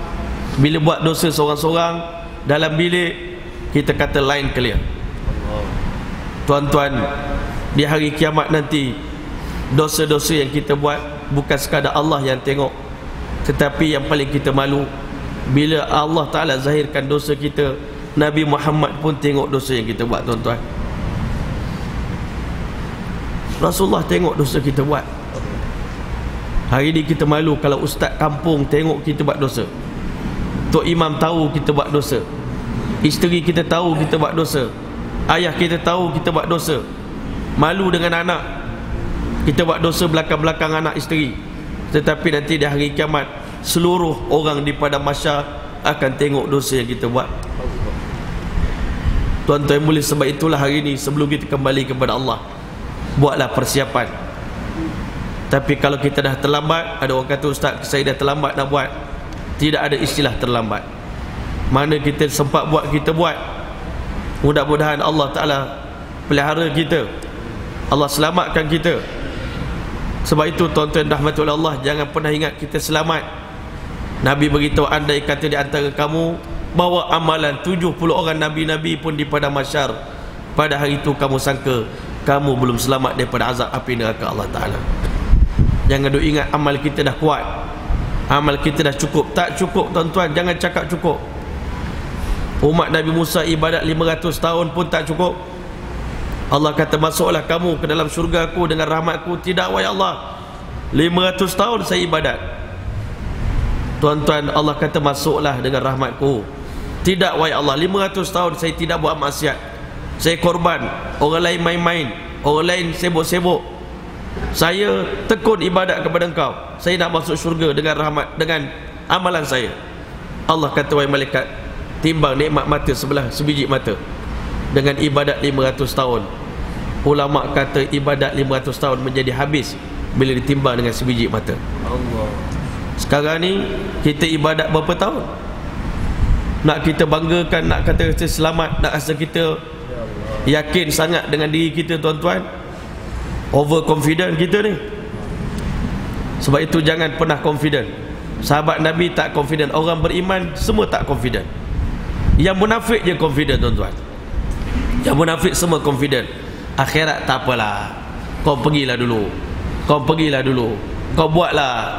bila buat dosa seorang-seorang dalam bilik, kita kata line clear. Tuan-tuan, di hari kiamat nanti, dosa-dosa yang kita buat bukan sekadar Allah yang tengok, tetapi yang paling kita malu, bila Allah Ta'ala zahirkan dosa kita, Nabi Muhammad pun tengok dosa yang kita buat, tuan-tuan. Rasulullah tengok dosa kita buat. Hari ini kita malu kalau ustaz kampung tengok kita buat dosa, tok imam tahu kita buat dosa, isteri kita tahu kita buat dosa, ayah kita tahu kita buat dosa. Malu dengan anak, kita buat dosa belakang-belakang anak isteri. Tetapi nanti di hari kiamat, seluruh orang di padang mahsyar akan tengok dosa yang kita buat. Tuan-tuan yang mulia, sebab itulah hari ini sebelum kita kembali kepada Allah, buatlah persiapan. Tapi kalau kita dah terlambat, ada orang kata, ustaz saya dah terlambat nak buat. Tidak ada istilah terlambat. Mana kita sempat buat, kita buat. Mudah-mudahan Allah Ta'ala pelihara kita, Allah selamatkan kita. Sebab itu tuan-tuan rahmati oleh Allah, jangan pernah ingat kita selamat. Nabi beritahu, andai kata di antara kamu bawa amalan 70 orang Nabi-Nabi pun di padang mahsyar, pada hari itu kamu sangka kamu belum selamat daripada azab api neraka Allah Ta'ala. Jangan duk ingat amal kita dah kuat, amal kita dah cukup. Tak cukup tuan-tuan, jangan cakap cukup. Umat Nabi Musa ibadat 500 tahun pun tak cukup. Allah kata, masuklah kamu ke dalam syurga aku dengan rahmatku. Tidak, wahai Allah, 500 tahun saya ibadat. Tuan-tuan, Allah kata masuklah dengan rahmatku. Tidak, wahai Allah, 500 tahun saya tidak buat maksiat, saya korban, orang lain main-main, orang lain sibuk-sibuk, saya tekun ibadat kepada engkau, saya nak masuk syurga dengan rahmat, dengan amalan saya. Allah kata, wahai malaikat, timbang nikmat mata sebelah sebiji mata dengan ibadat 500 tahun. Ulama kata ibadat 500 tahun menjadi habis bila ditimbang dengan sebiji mata. Allah. Sekarang ni kita ibadat berapa tahun? Nak kita banggakan, nak kata kita selamat, nak rasa kita yakin sangat dengan diri kita, tuan-tuan. Overconfident kita ni. Sebab itu jangan pernah confident. Sahabat Nabi tak confident, orang beriman semua tak confident. Yang munafik je confident, tuan-tuan. Yang munafik semua confident. Akhirat tak apalah, kau pergilah dulu, kau pergilah dulu, kau buatlah,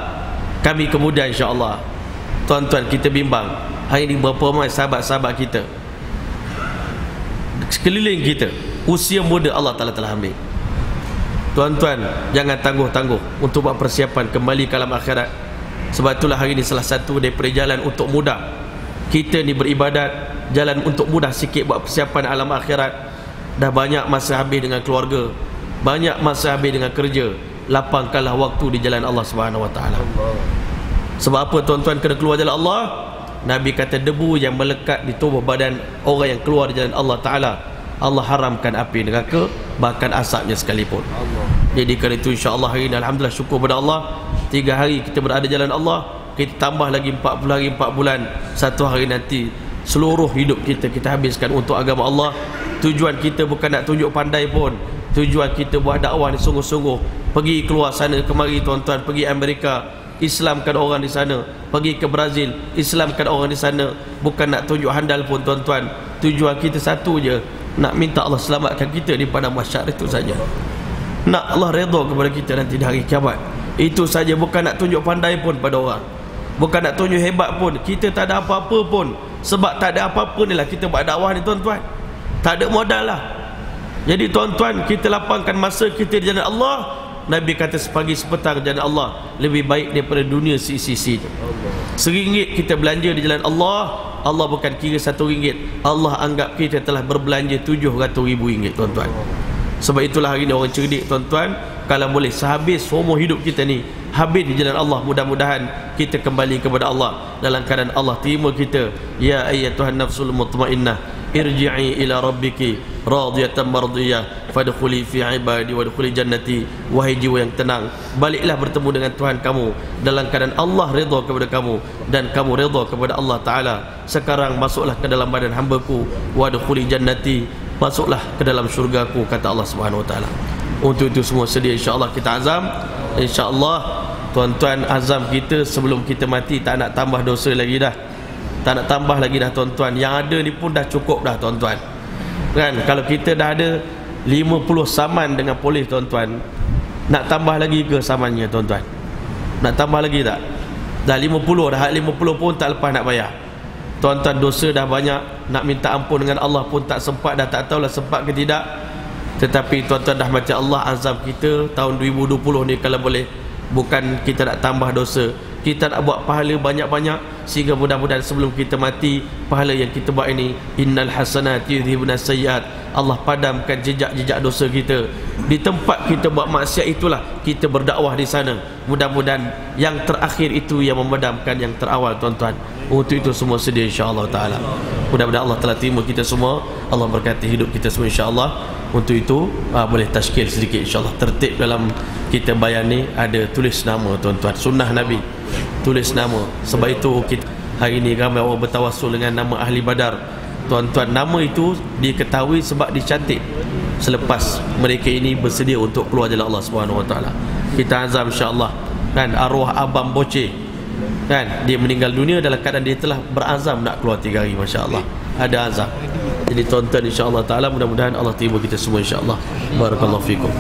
kami kemudian insya-Allah. Tuan-tuan, kita bimbang hari ini berapa ramai sahabat-sahabat kita sekeliling kita, usia muda Allah Ta'ala telah ambil. Tuan-tuan, jangan tangguh-tangguh untuk buat persiapan kembali ke alam akhirat. Sebab itulah hari ini salah satu daripada jalan untuk mudah kita ni beribadat, jalan untuk mudah sikit buat persiapan alam akhirat. Dah banyak masa habis dengan keluarga, banyak masa habis dengan kerja, lapangkanlah waktu di jalan Allah Subhanahu Wa Taala. Sebab apa tuan-tuan kena keluar jalan Allah? Nabi kata debu yang melekat di tubuh badan orang yang keluar di jalan Allah Ta'ala, Allah haramkan api neraka, bahkan asapnya sekalipun. Jadi kerana itu insya-Allah hari ini alhamdulillah syukur kepada Allah, 3 hari kita berada jalan Allah, kita tambah lagi 40 hari 4 bulan, 1 hari nanti seluruh hidup kita habiskan untuk agama Allah. Tujuan kita bukan nak tunjuk pandai pun, tujuan kita buat dakwah ni sungguh-sungguh. Pergi keluar sana kemari tuan-tuan, pergi Amerika, Islamkan orang di sana, pergi ke Brazil, Islamkan orang di sana. Bukan nak tunjuk handal pun tuan-tuan. Tujuan kita satu je, nak minta Allah selamatkan kita di padang mahsyar, itu saja. Nak Allah redha kepada kita nanti di hari kiamat, itu saja. Bukan nak tunjuk pandai pun pada orang, bukan nak tunjuk hebat pun. Kita tak ada apa-apa pun. Sebab tak ada apa-apa ni lah kita buat dakwah ni tuan-tuan. Tak ada modal lah. Jadi tuan-tuan, kita lapangkan masa kita di jalan Allah. Nabi kata sepagi sepetang jalan Allah lebih baik daripada dunia sisi-sisi. RM1 kita belanja di jalan Allah, Allah bukan kira RM1, Allah anggap kita telah berbelanja RM700,000, tuan-tuan. Sebab itulah hari ini orang cerdik, tuan-tuan, kalau boleh sehabis seumur hidup kita ni habis di jalan Allah, mudah-mudahan kita kembali kepada Allah dalam keadaan Allah terima kita. Ya ayyatuhan nafsul mutmainnah, irji'i ila rabbiki radiyatan mardiyah fadkhuli fi ibadi wadkhuli jannati. Wahai jiwa yang tenang, baliklah bertemu dengan Tuhan kamu dalam keadaan Allah redha kepada kamu dan kamu redha kepada Allah Ta'ala. Sekarang masuklah ke dalam badan hamba-Ku, wadkhuli jannati, masuklah ke dalam syurga-Ku, kata Allah Subhanahu Wa Ta'ala. Untuk itu semua sedia, insya-Allah kita azam, insya-Allah tuan-tuan, azam kita sebelum kita mati tak nak tambah dosa lagi dah. Tak nak tambah lagi dah tuan-tuan. Yang ada ni pun dah cukup dah tuan-tuan. Kan kalau kita dah ada 50 saman dengan polis tuan-tuan, nak tambah lagi ke samannya tuan-tuan? Nak tambah lagi tak? Dah 50 dah, 50 pun tak lepas nak bayar. Tuan-tuan, dosa dah banyak, nak minta ampun dengan Allah pun tak sempat dah, tak tahulah sempat ke tidak. Tetapi tuan-tuan dah macam Allah azam kita tahun 2020 ni, kalau boleh bukan kita nak tambah dosa, kita nak buat pahala banyak-banyak, sehingga mudah-mudahan sebelum kita mati, pahala yang kita buat ini, innal hasanati yudhibnas sayyiat, Allah padamkan jejak-jejak dosa kita. Di tempat kita buat maksiat itulah kita berdakwah di sana. Mudah-mudahan yang terakhir itu yang memadamkan yang terawal tuan-tuan. Untuk itu semua sedia, insya-Allah taala. Mudah-mudahan Allah telah terima kita semua. Allah berkati hidup kita semua, insya-Allah. Untuk itu boleh tashkil sedikit, insya-Allah. Tertib dalam kita bayan ni ada tulis nama tuan-tuan, sunnah Nabi, tulis nama. Sebab itu kita hari ini ramai orang bertawassul dengan nama ahli Badar tuan-tuan. Nama itu diketahui sebab dicantik selepas mereka ini bersedia untuk keluar jalan Allah Subhanahu Wa Taala. Kita azam, insya-Allah, kan, arwah Abang Boceh, kan, dia meninggal dunia dalam keadaan dia telah berazam nak keluar 3 hari, masya-Allah, ada azam. Jadi tuan-tuan, insya-Allah taala, mudah-mudahan Allah terima kita semua, insya-Allah. Barakallahu fikum.